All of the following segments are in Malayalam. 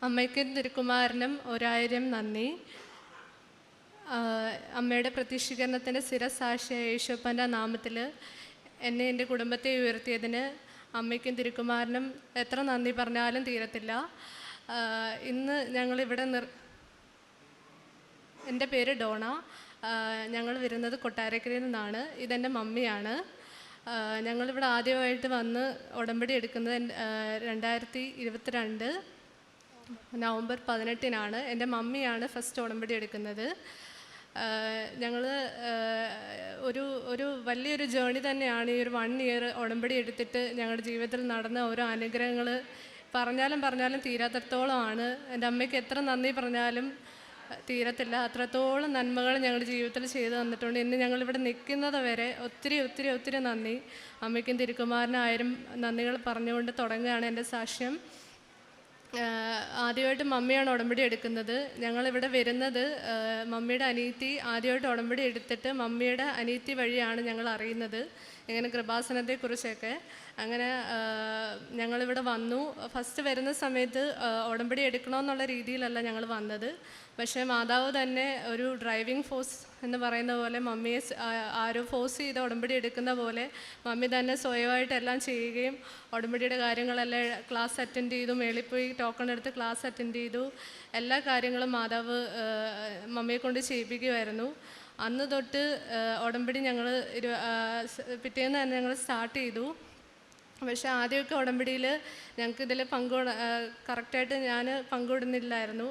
അമ്മയ്ക്കും തിരുക്കുമാരനും 1000 നന്ദി. അമ്മയുടെ പ്രത്യക്ഷീകരണത്തിൻ്റെ സ്ഥിരസാക്ഷിയായ യേശുപ്പൻ്റെ നാമത്തിൽ എന്നെ എൻ്റെ കുടുംബത്തെ ഉയർത്തിയതിന് അമ്മയ്ക്കും തിരുക്കുമാരനും എത്ര നന്ദി പറഞ്ഞാലും തീരത്തില്ല. ഇന്ന് ഞങ്ങളിവിടെ എൻ്റെ പേര് ഡോണ. ഞങ്ങൾ വരുന്നത് കൊട്ടാരക്കരയിൽ നിന്നാണ്. ഇതെൻ്റെ മമ്മിയാണ്. ഞങ്ങളിവിടെ ആദ്യമായിട്ട് വന്ന് ഉടമ്പടി എടുക്കുന്നത് 2022 നവംബർ 18 എൻ്റെ മമ്മിയാണ് ഫസ്റ്റ് ഉടമ്പടി എടുക്കുന്നത്. ഞങ്ങൾ ഒരു വലിയൊരു ജേണി തന്നെയാണ്. ഈ ഒരു 1 ഇയർ ഉടമ്പടി എടുത്തിട്ട് ഞങ്ങളുടെ ജീവിതത്തിൽ നടന്ന ഓരോ അനുഗ്രഹങ്ങൾ പറഞ്ഞാലും തീരാത്തത്തോളമാണ്. എൻ്റെ അമ്മയ്ക്ക് എത്ര നന്ദി പറഞ്ഞാലും തീരത്തില്ല. അത്രത്തോളം നന്മകൾ ഞങ്ങളുടെ ജീവിതത്തിൽ ചെയ്തു തന്നിട്ടുണ്ട്. ഇന്ന് ഞങ്ങളിവിടെ നിൽക്കുന്നത് വരെ ഒത്തിരി നന്ദി. അമ്മയ്ക്കും തിരുക്കുമാരനും 1000 നന്ദികൾ പറഞ്ഞുകൊണ്ട് തുടങ്ങുകയാണ് എൻ്റെ സാക്ഷ്യം. ആദ്യമായിട്ട് മമ്മിയാണ് ഉടമ്പടി എടുക്കുന്നത്. ഞങ്ങളിവിടെ വരുന്നത് മമ്മിയുടെ അനിയത്തി ആദ്യമായിട്ട് ഉടമ്പടി എടുത്തിട്ട് മമ്മിയുടെ അനിയത്തി വഴിയാണ് ഞങ്ങൾ അറിയുന്നത് ഇങ്ങനെ കൃപാസനത്തെക്കുറിച്ചൊക്കെ. അങ്ങനെ ഞങ്ങളിവിടെ വന്നു. ഫസ്റ്റ് വരുന്ന സമയത്ത് ഉടമ്പടി എടുക്കണമെന്നുള്ള രീതിയിലല്ല ഞങ്ങൾ വന്നത്. പക്ഷേ മാതാവ് തന്നെ ഒരു ഡ്രൈവിംഗ് ഫോഴ്സ് എന്ന് പറയുന്ന പോലെ മമ്മിയെ ആരോ ഫോഴ്സ് ചെയ്ത് ഉടമ്പടി എടുക്കുന്ന പോലെ മമ്മി തന്നെ സ്വയമായിട്ട് എല്ലാം ചെയ്യുകയും ഉടമ്പടിയുടെ കാര്യങ്ങളെല്ലാം ക്ലാസ് അറ്റൻഡ് ചെയ്തു. മേളിൽ പോയി ടോക്കൺ എടുത്ത് ക്ലാസ് അറ്റൻഡ് ചെയ്തു. എല്ലാ കാര്യങ്ങളും മാതാവ് മമ്മിയെ കൊണ്ട് ചെയ്യിപ്പിക്കുമായിരുന്നു. അന്ന് തൊട്ട് ഉടമ്പടി ഞങ്ങൾ പിറ്റേന്ന് തന്നെ ഞങ്ങൾ സ്റ്റാർട്ട് ചെയ്തു. പക്ഷേ ആദ്യമൊക്കെ ഉടമ്പടിയിൽ ഞങ്ങൾക്ക് ഇതിൽ കറക്റ്റായിട്ട് ഞാൻ പങ്കുവിടുന്നില്ലായിരുന്നു.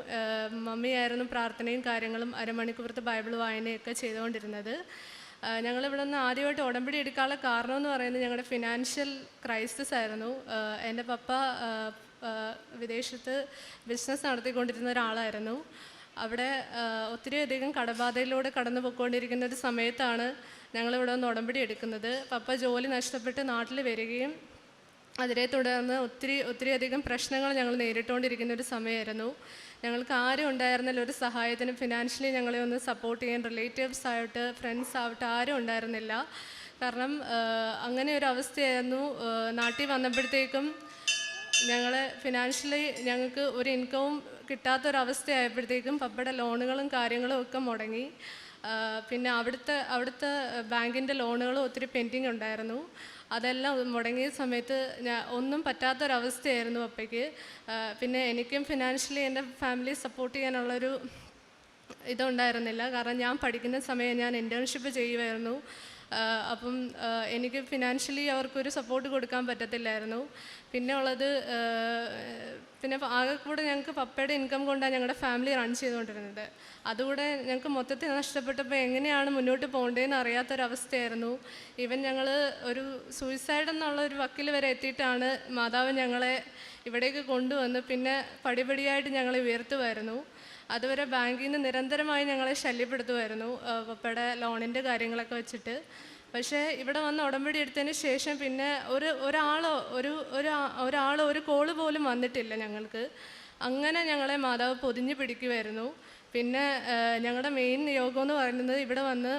മമ്മിയായിരുന്നു പ്രാർത്ഥനയും കാര്യങ്ങളും അരമണിക്കൂറത്തെ ബൈബിൾ വായനയൊക്കെ ചെയ്തുകൊണ്ടിരുന്നത്. ഞങ്ങളിവിടെ നിന്ന് ആദ്യമായിട്ട് ഉടമ്പടി എടുക്കാനുള്ള കാരണം എന്ന് പറയുന്നത് ഞങ്ങളുടെ ഫിനാൻഷ്യൽ ക്രൈസിസ് ആയിരുന്നു. എൻ്റെ പപ്പ വിദേശത്ത് ബിസിനസ് നടത്തിക്കൊണ്ടിരുന്ന ഒരാളായിരുന്നു. അവിടെ ഒത്തിരിയധികം കടബാധയിലൂടെ കടന്നു പോയിക്കൊണ്ടിരിക്കുന്ന ഒരു സമയത്താണ് ഞങ്ങളിവിടെ നിന്ന് ഉടമ്പടി എടുക്കുന്നത്. പപ്പ ജോലി നഷ്ടപ്പെട്ട് നാട്ടിൽ വരികയും അതിനെ തുടർന്ന് ഒത്തിരിയധികം പ്രശ്നങ്ങൾ ഞങ്ങൾ നേരിട്ടുകൊണ്ടിരിക്കുന്ന ഒരു സമയമായിരുന്നു. ഞങ്ങൾക്ക് ആരും ഉണ്ടായിരുന്നില്ല ഒരു സഹായത്തിന്. ഫിനാൻഷ്യലി ഞങ്ങളെ ഒന്ന് സപ്പോർട്ട് ചെയ്യാൻ റിലേറ്റീവ്സ് ആയിട്ട് ഫ്രണ്ട്സ് ആവട്ടെ ആരും ഉണ്ടായിരുന്നില്ല. കാരണം അങ്ങനെ ഒരു അവസ്ഥയായിരുന്നു. നാട്ടിൽ വന്നപ്പോഴത്തേക്കും ഞങ്ങൾ ഫിനാൻഷ്യലി ഞങ്ങൾക്ക് ഒരു ഇൻകവും കിട്ടാത്തൊരവസ്ഥയായപ്പോഴത്തേക്കും പപ്പയുടെ ലോണുകളും കാര്യങ്ങളും ഒക്കെ മുടങ്ങി. പിന്നെ അവിടുത്തെ ബാങ്കിൻ്റെ ലോണുകളും ഒത്തിരി പെൻഡിങ് ഉണ്ടായിരുന്നു. അതെല്ലാം മുടങ്ങിയ സമയത്ത് ഒന്നും പറ്റാത്തൊരവസ്ഥയായിരുന്നു പപ്പയ്ക്ക്. പിന്നെ എനിക്കും ഫിനാൻഷ്യലി എൻ്റെ ഫാമിലി സപ്പോർട്ട് ചെയ്യാനുള്ളൊരു ഇതുണ്ടായിരുന്നില്ല. കാരണം ഞാൻ പഠിക്കുന്ന സമയം ഞാൻ ഇൻറ്റേൺഷിപ്പ് ചെയ്യുമായിരുന്നു. അപ്പം എനിക്ക് ഫിനാൻഷ്യലി അവർക്കൊരു സപ്പോർട്ട് കൊടുക്കാൻ പറ്റത്തില്ലായിരുന്നു. പിന്നെ ഉള്ളത് പിന്നെ ആകെ കൂടെ ഞങ്ങൾക്ക് പപ്പയുടെ ഇൻകം കൊണ്ടാണ് ഞങ്ങളുടെ ഫാമിലി റൺ ചെയ്തുകൊണ്ടിരുന്നത്. അതുകൂടെ ഞങ്ങൾക്ക് മൊത്തത്തിൽ നഷ്ടപ്പെട്ടപ്പോൾ എങ്ങനെയാണ് മുന്നോട്ട് പോകേണ്ടതെന്ന് അറിയാത്തൊരവസ്ഥയായിരുന്നു. ഈവൻ ഞങ്ങൾ ഒരു സൂയിസൈഡ് എന്നുള്ള ഒരു വക്കിൽ വരെ എത്തിയിട്ടാണ് മാതാവ് ഞങ്ങളെ ഇവിടേക്ക് കൊണ്ടുവന്ന് പിന്നെ പടിപടിയായിട്ട് ഞങ്ങളെ ഉയർത്തുമായിരുന്നു. അതുവരെ ബാങ്കിൽ നിന്ന് നിരന്തരമായി ഞങ്ങളെ ശല്യപ്പെടുത്തുമായിരുന്നു പപ്പയുടെ ലോണിൻ്റെ കാര്യങ്ങളൊക്കെ വെച്ചിട്ട്. പക്ഷേ ഇവിടെ വന്ന് ഉടമ്പടി എടുത്തതിന് ശേഷം പിന്നെ ഒരാളോ ഒരു കോള് പോലും വന്നിട്ടില്ല ഞങ്ങൾക്ക്. അങ്ങനെ ഞങ്ങളെ മാതാവ് പൊതിഞ്ഞു പിടിക്കുമായിരുന്നു. പിന്നെ ഞങ്ങളുടെ മെയിൻ നിയോഗം എന്ന് പറയുന്നത് ഇവിടെ വന്ന്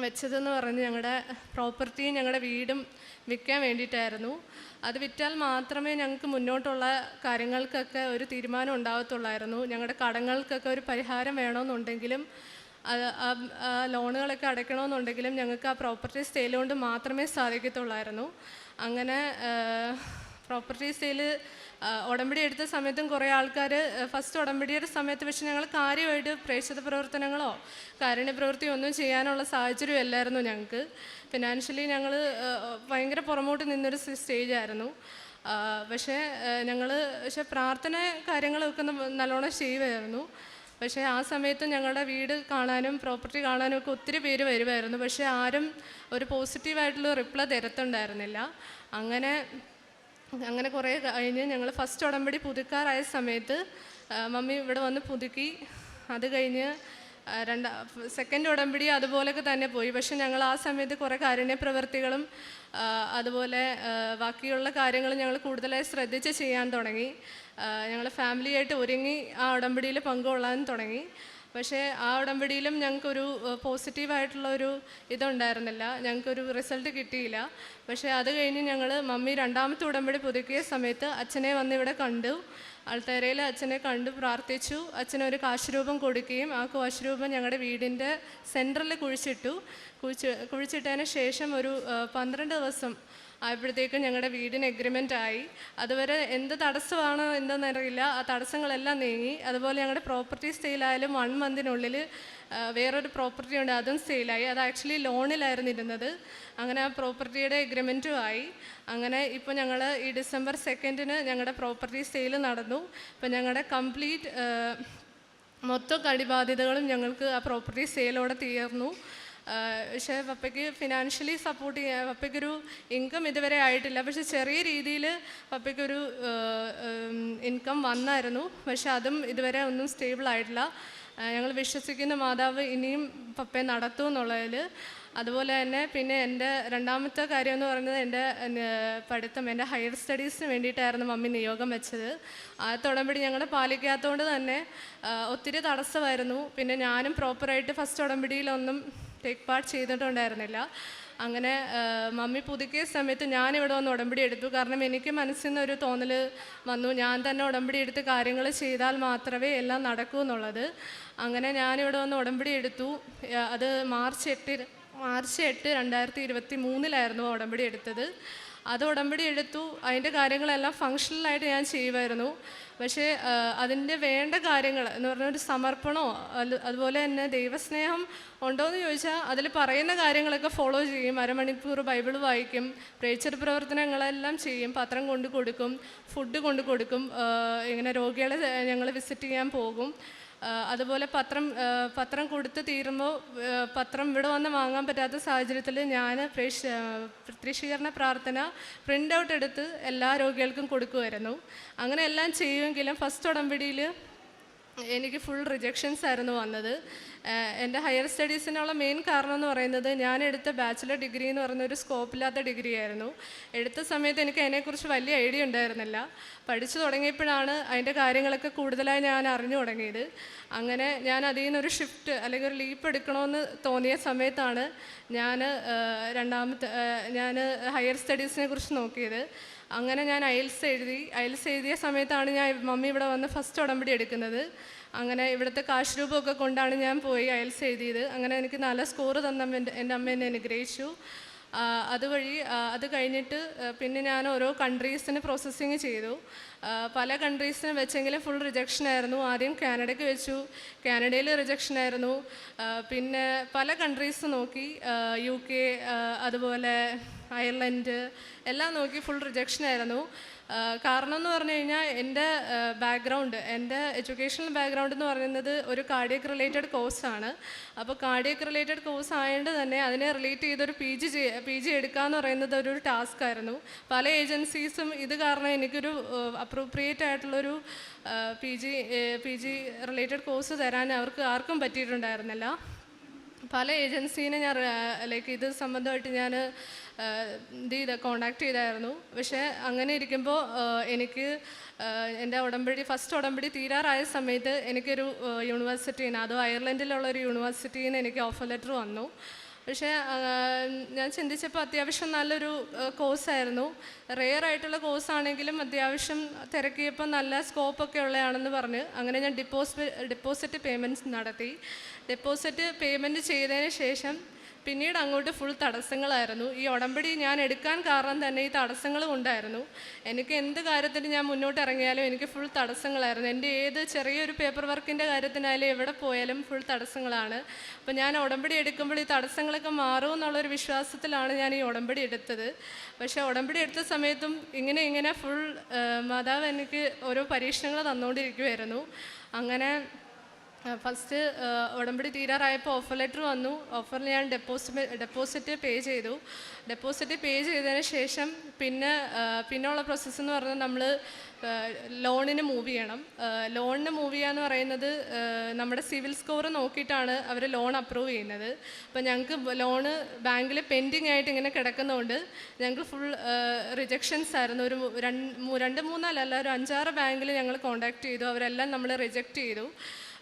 വെച്ചതെന്ന് പറഞ്ഞ് ഞങ്ങളുടെ പ്രോപ്പർട്ടിയും ഞങ്ങളുടെ വീടും വിൽക്കാൻ വേണ്ടിയിട്ടായിരുന്നു. അത് വിറ്റാൽ മാത്രമേ ഞങ്ങൾക്ക് മുന്നോട്ടുള്ള കാര്യങ്ങൾക്കൊക്കെ ഒരു തീരുമാനം ഉണ്ടാകത്തുള്ളായിരുന്നു. ഞങ്ങളുടെ കടങ്ങൾക്കൊക്കെ ഒരു പരിഹാരം വേണമെന്നുണ്ടെങ്കിലും ആ ലോണുകളൊക്കെ അടയ്ക്കണമെന്നുണ്ടെങ്കിലും ഞങ്ങൾക്ക് ആ പ്രോപ്പർട്ടി സെയിൽ കൊണ്ട് മാത്രമേ സാധിക്കത്തുള്ളായിരുന്നു. അങ്ങനെ പ്രോപ്പർട്ടി സെയിൽ ഉടമ്പടി എടുത്ത സമയത്തും കുറേ ആൾക്കാർ ഫസ്റ്റ് ഉടമ്പടിയുടെ സമയത്ത് പക്ഷേ ഞങ്ങൾ കാര്യമായിട്ട് പ്രേക്ഷിത പ്രവർത്തനങ്ങളോ കാരുണ്യപ്രവൃത്തിയോ ഒന്നും ചെയ്യാനുള്ള സാഹചര്യം അല്ലായിരുന്നു ഞങ്ങൾക്ക്. ഫിനാൻഷ്യലി ഞങ്ങൾ ഭയങ്കര പുറമോട്ട് നിന്നൊരു സ്റ്റേജായിരുന്നു. പക്ഷേ പ്രാർത്ഥന കാര്യങ്ങളൊക്കെ നല്ലോണം ചെയ്യുമായിരുന്നു. പക്ഷേ ആ സമയത്ത് ഞങ്ങളുടെ വീട് കാണാനും പ്രോപ്പർട്ടി കാണാനും ഒക്കെ ഒത്തിരി പേര് വരുമായിരുന്നു. പക്ഷേ ആരും ഒരു പോസിറ്റീവായിട്ടുള്ള റിപ്ലൈ തരത്തുണ്ടായിരുന്നില്ല. അങ്ങനെ കുറേ കഴിഞ്ഞ് ഞങ്ങൾ ഫസ്റ്റ് ഉടമ്പടി പുതുക്കാറായ സമയത്ത് മമ്മി ഇവിടെ വന്ന് പുതുക്കി. അത് കഴിഞ്ഞ് സെക്കൻഡ് ഉടമ്പടി അതുപോലൊക്കെ തന്നെ പോയി. പക്ഷെ ഞങ്ങൾ ആ സമയത്ത് കുറേ കാരുണ്യ പ്രവൃത്തികളും അതുപോലെ ബാക്കിയുള്ള കാര്യങ്ങൾ ഞങ്ങൾ കൂടുതലായി ശ്രദ്ധിച്ച് ചെയ്യാൻ തുടങ്ങി. ഞങ്ങൾ ഫാമിലിയായിട്ട് ഒരുങ്ങി ആ ഉടമ്പടിയിൽ പങ്കുകൊള്ളാൻ തുടങ്ങി. പക്ഷേ ആ ഉടമ്പടിയിലും ഞങ്ങൾക്കൊരു പോസിറ്റീവായിട്ടുള്ളൊരു ഇതുണ്ടായിരുന്നില്ല, ഞങ്ങൾക്കൊരു റിസൾട്ട് കിട്ടിയില്ല. പക്ഷേ അത് കഴിഞ്ഞ് ഞങ്ങൾ മമ്മി രണ്ടാമത്തെ ഉടമ്പടി പുതുക്കിയ സമയത്ത് അച്ഛനെ വന്ന് ഇവിടെ കണ്ടു. ആൾത്തറയിൽ അച്ഛനെ കണ്ടു പ്രാർത്ഥിച്ചു. അച്ഛനൊരു കാശുരൂപം കൊടുക്കുകയും ആ കാശുരൂപം ഞങ്ങളുടെ വീടിൻ്റെ സെൻറ്ററിൽ കുഴിച്ചിട്ടതിന് ശേഷം ഒരു 12 ദിവസം ആയപ്പോഴത്തേക്കും ഞങ്ങളുടെ വീടിന് എഗ്രിമെൻ്റ് ആയി. അതുവരെ എന്ത് തടസ്സമാണോ എന്തെന്നറിയില്ല, ആ തടസ്സങ്ങളെല്ലാം നീങ്ങി. അതുപോലെ ഞങ്ങളുടെ പ്രോപ്പർട്ടി സെയിലായാലും 1 മന്തിനുള്ളിൽ വേറൊരു പ്രോപ്പർട്ടി ഉണ്ട്, അതും സെയിലായി. അത് ആക്ച്വലി ലോണിലായിരുന്നു ഇരുന്നത്. അങ്ങനെ ആ പ്രോപ്പർട്ടിയുടെ എഗ്രിമെൻറ്റും ആയി. അങ്ങനെ ഇപ്പോൾ ഞങ്ങൾ ഈ December 2 ഞങ്ങളുടെ പ്രോപ്പർട്ടി സെയിൽ നടന്നു. ഇപ്പോൾ ഞങ്ങളുടെ കംപ്ലീറ്റ് മൊത്തം കടിബാധ്യതകളും ഞങ്ങൾക്ക് ആ പ്രോപ്പർട്ടി സെയിലോടെ തീർന്നു. പക്ഷേ പപ്പയ്ക്ക് ഫിനാൻഷ്യലി സപ്പോർട്ട് ചെയ്യാൻ പപ്പയ്ക്കൊരു ഇൻകം ഇതുവരെ ആയിട്ടില്ല. പക്ഷെ ചെറിയ രീതിയിൽ പപ്പയ്ക്കൊരു ഇൻകം വന്നായിരുന്നു. പക്ഷെ അതും ഇതുവരെ ഒന്നും സ്റ്റേബിൾ ആയിട്ടില്ല. ഞങ്ങൾ വിശ്വസിക്കുന്ന മാതാവ് ഇനിയും പപ്പയെ നടത്തും എന്നുള്ളതിൽ. അതുപോലെ തന്നെ പിന്നെ എൻ്റെ രണ്ടാമത്തെ കാര്യം എന്ന് പറയുന്നത് എൻ്റെ പഠിത്തം, എൻ്റെ ഹയർ സ്റ്റഡീസിന് വേണ്ടിയിട്ടായിരുന്നു മമ്മി നിയോഗം വെച്ചത്. ആ ഉടമ്പടി ഞങ്ങൾ പാലിക്കാത്തതുകൊണ്ട് തന്നെ ഒത്തിരി തടസ്സമായിരുന്നു. പിന്നെ ഞാനും പ്രോപ്പറായിട്ട് ഫസ്റ്റ് ഉടമ്പടിയിലൊന്നും ടേക്ക് പാർട്ട് ചെയ്തിട്ടുണ്ടായിരുന്നില്ല. അങ്ങനെ മമ്മി പുതുക്കിയ സമയത്ത് ഞാനിവിടെ വന്ന് ഉടമ്പടി എടുത്തു. കാരണം എനിക്ക് മനസ്സിൽ നിന്നൊരു തോന്നൽ വന്നു, ഞാൻ തന്നെ ഉടമ്പടി എടുത്ത് കാര്യങ്ങൾ ചെയ്താൽ മാത്രമേ എല്ലാം നടക്കൂ എന്നുള്ളത്. അങ്ങനെ ഞാനിവിടെ വന്ന് ഉടമ്പടി എടുത്തു. അത് മാർച്ച് 8 2023 ഉടമ്പടി എടുത്തത്. അത് ഉടമ്പടി എടുത്തു. അതിൻ്റെ കാര്യങ്ങളെല്ലാം ഫങ്ഷണലായിട്ട് ഞാൻ ചെയ്യുമായിരുന്നു. പക്ഷേ അതിൻ്റെ വേണ്ട കാര്യങ്ങൾ എന്ന് പറഞ്ഞാൽ ഒരു സമർപ്പണമോ അതുപോലെ തന്നെ ദൈവസ്നേഹം ഉണ്ടോയെന്ന് ചോദിച്ചാൽ അതിൽ പറയുന്ന കാര്യങ്ങളൊക്കെ ഫോളോ ചെയ്യും. അരമണിക്കൂർ ബൈബിൾ വായിക്കും, പ്രേക്ഷിത പ്രവർത്തനങ്ങളെല്ലാം ചെയ്യും, പത്രം കൊണ്ട് കൊടുക്കും, ഫുഡ് കൊണ്ട് കൊടുക്കും, ഇങ്ങനെ രോഗികളെ ഞങ്ങൾ വിസിറ്റ് ചെയ്യാൻ പോകും. അതുപോലെ പത്രം കൊടുത്ത് തീരുമ്പോൾ പത്രം ഇവിടെ വന്ന് വാങ്ങാൻ പറ്റാത്ത സാഹചര്യത്തിൽ ഞാൻ പ്രത്യക്ഷീകരണ പ്രാർത്ഥന പ്രിൻ്റ് ഔട്ട് എടുത്ത് എല്ലാ രോഗികൾക്കും കൊടുക്കുമായിരുന്നു. അങ്ങനെ എല്ലാം ചെയ്യുമെങ്കിലും ഫസ്റ്റ് ഉടമ്പടിയിൽ എനിക്ക് ഫുൾ റിജക്ഷൻസ് ആയിരുന്നു വന്നത്. എൻ്റെ ഹയർ സ്റ്റഡീസിനുള്ള മെയിൻ കാരണം എന്ന് പറയുന്നത് ഞാൻ എടുത്ത ബാച്ചിലർ ഡിഗ്രി എന്ന് പറയുന്നൊരു സ്കോപ്പില്ലാത്ത ഡിഗ്രി ആയിരുന്നു. എടുത്ത സമയത്ത് എനിക്ക് അതിനെക്കുറിച്ച് വലിയ ഐഡിയ ഉണ്ടായിരുന്നില്ല. പഠിച്ചു തുടങ്ങിയപ്പോഴാണ് അതിൻ്റെ കാര്യങ്ങളൊക്കെ കൂടുതലായി ഞാൻ അറിഞ്ഞു തുടങ്ങിയത്. അങ്ങനെ ഞാൻ അതിൽ നിന്നൊരു ഷിഫ്റ്റ് അല്ലെങ്കിൽ ഒരു ലീപ്പ് എടുക്കണമെന്ന് തോന്നിയ സമയത്താണ് ഞാൻ ഹയർ സ്റ്റഡീസിനെ കുറിച്ച് നോക്കിയത്. അങ്ങനെ ഞാൻ ഐൽസ് എഴുതിയ സമയത്താണ് ഞാൻ മമ്മി ഇവിടെ വന്ന് ഫസ്റ്റ് ഉടമ്പടി എടുക്കുന്നത്. അങ്ങനെ ഇവിടുത്തെ കാശ് രൂപമൊക്കെ കൊണ്ടാണ് ഞാൻ പോയി ഐൽസ് എഴുതിയത്. അങ്ങനെ എനിക്ക് നല്ല സ്കോർ തന്ന എൻ്റെ അമ്മ എന്നെ അനുഗ്രഹിച്ചു. അതുവഴി അത് കഴിഞ്ഞിട്ട് പിന്നെ ഞാൻ ഓരോ കൺട്രീസിന് പ്രോസസ്സിങ് ചെയ്തു. പല കൺട്രീസിനും വെച്ചെങ്കിലും ഫുൾ റിജക്ഷനായിരുന്നു. ആദ്യം കാനഡയ്ക്ക് വെച്ചു, കാനഡയിൽ റിജക്ഷനായിരുന്നു. പിന്നെ പല കൺട്രീസ് നോക്കി, UK അതുപോലെ അയർലൻഡ് എല്ലാം നോക്കി ഫുൾ റിജക്ഷനായിരുന്നു. കാരണം എന്ന് പറഞ്ഞു കഴിഞ്ഞാൽ എൻ്റെ എഡ്യൂക്കേഷണൽ ബാക്ക്ഗ്രൗണ്ട് എന്ന് പറയുന്നത് ഒരു കാർഡിയക് റിലേറ്റഡ് കോഴ്സാണ്. അപ്പോൾ കാർഡിയക് റിലേറ്റഡ് കോഴ്സ് ആയതുകൊണ്ട് തന്നെ അതിനെ റിലേറ്റ് ചെയ്തൊരു പി ജി എടുക്കുക എന്ന് പറയുന്നത് ഒരു ടാസ്ക് ആയിരുന്നു. പല ഏജൻസീസും ഇത് കാരണം എനിക്കൊരു അപ്രോപ്രിയേറ്റ് ആയിട്ടുള്ളൊരു പി ജി റിലേറ്റഡ് കോഴ്സ് തരാൻ അവർക്ക് ആർക്കും പറ്റിയിട്ടുണ്ടായിരുന്നില്ല. പല ഏജൻസീനെ ഞാൻ ഇത് സംബന്ധമായിട്ട് ഞാൻ കോണ്ടാക്ട് ചെയ്തായിരുന്നു. പക്ഷേ അങ്ങനെ ഇരിക്കുമ്പോൾ എനിക്ക് എൻ്റെ ഫസ്റ്റ് ഉടമ്പടി തീരാറായ സമയത്ത് എനിക്കൊരു യൂണിവേഴ്സിറ്റിയിൽ നിന്ന്, അതും അയർലൻഡിലുള്ളൊരു യൂണിവേഴ്സിറ്റിയിൽ നിന്ന് എനിക്ക് ഓഫർ ലെറ്റർ വന്നു. പക്ഷേ ഞാൻ ചിന്തിച്ചപ്പോൾ അത്യാവശ്യം നല്ലൊരു കോഴ്സായിരുന്നു. റെയർ ആയിട്ടുള്ള കോഴ്സാണെങ്കിലും അത്യാവശ്യം തിരക്കിയപ്പോൾ നല്ല സ്കോപ്പൊക്കെ ഉള്ളതാണെന്ന് പറഞ്ഞ് അങ്ങനെ ഞാൻ ഡെപ്പോസിറ്റ് പേയ്മെൻറ്റ്സ് നടത്തി. ഡെപ്പോസിറ്റ് പേയ്മെൻറ്റ് ചെയ്തതിന് ശേഷം പിന്നീട് അങ്ങോട്ട് ഫുൾ തടസ്സങ്ങളായിരുന്നു. ഈ ഉടമ്പടി ഞാൻ എടുക്കാൻ കാരണം തന്നെ ഈ തടസ്സങ്ങളും ഉണ്ടായിരുന്നു. എനിക്ക് എന്ത് കാര്യത്തിന് ഞാൻ മുന്നോട്ട് ഇറങ്ങിയാലും എനിക്ക് ഫുൾ തടസ്സങ്ങളായിരുന്നു. എൻ്റെ ഏത് ചെറിയൊരു പേപ്പർ വർക്കിൻ്റെ കാര്യത്തിനായാലും എവിടെ പോയാലും ഫുൾ തടസ്സങ്ങളാണ്. അപ്പോൾ ഞാൻ ഉടമ്പടി എടുക്കുമ്പോൾ ഈ തടസ്സങ്ങളൊക്കെ മാറും എന്നുള്ളൊരു വിശ്വാസത്തിലാണ് ഞാൻ ഈ ഉടമ്പടി എടുത്തത്. പക്ഷേ ഉടമ്പടി എടുത്ത സമയത്തും ഇങ്ങനെ ഫുൾ മാതാവ് എനിക്ക് ഓരോ പരീക്ഷണങ്ങൾ തന്നുകൊണ്ടിരിക്കുമായിരുന്നു. അങ്ങനെ ഫസ്റ്റ് ഉടമ്പടി തീരാറായപ്പോൾ ഓഫർ ലെറ്റർ വന്നു. ഓഫറിൽ ഞാൻ ഡെപ്പോസിറ്റ് പേ ചെയ്തു. ഡെപ്പോസിറ്റ് പേ ചെയ്തതിന് ശേഷം പിന്നെയുള്ള പ്രോസസ്സ് എന്ന് പറഞ്ഞാൽ നമ്മൾ ലോണിന് മൂവ് ചെയ്യണം. ലോണിന് മൂവ് ചെയ്യുക എന്ന് പറയുന്നത് നമ്മുടെ സിവിൽ സ്കോർ നോക്കിയിട്ടാണ് അവർ ലോൺ അപ്രൂവ് ചെയ്യുന്നത്. അപ്പോൾ ഞങ്ങൾക്ക് ലോണ് ബാങ്കിൽ പെൻഡിങ് ആയിട്ട് ഇങ്ങനെ കിടക്കുന്നതുകൊണ്ട് ഞങ്ങൾക്ക് ഫുൾ റിജക്ഷൻസ് ആയിരുന്നു. ഒരു 2-3 അല്ല ഒരു 5-6 ബാങ്കിൽ ഞങ്ങൾ കോൺടാക്ട് ചെയ്തു. അവരെല്ലാം നമ്മൾ റിജക്റ്റ് ചെയ്തു.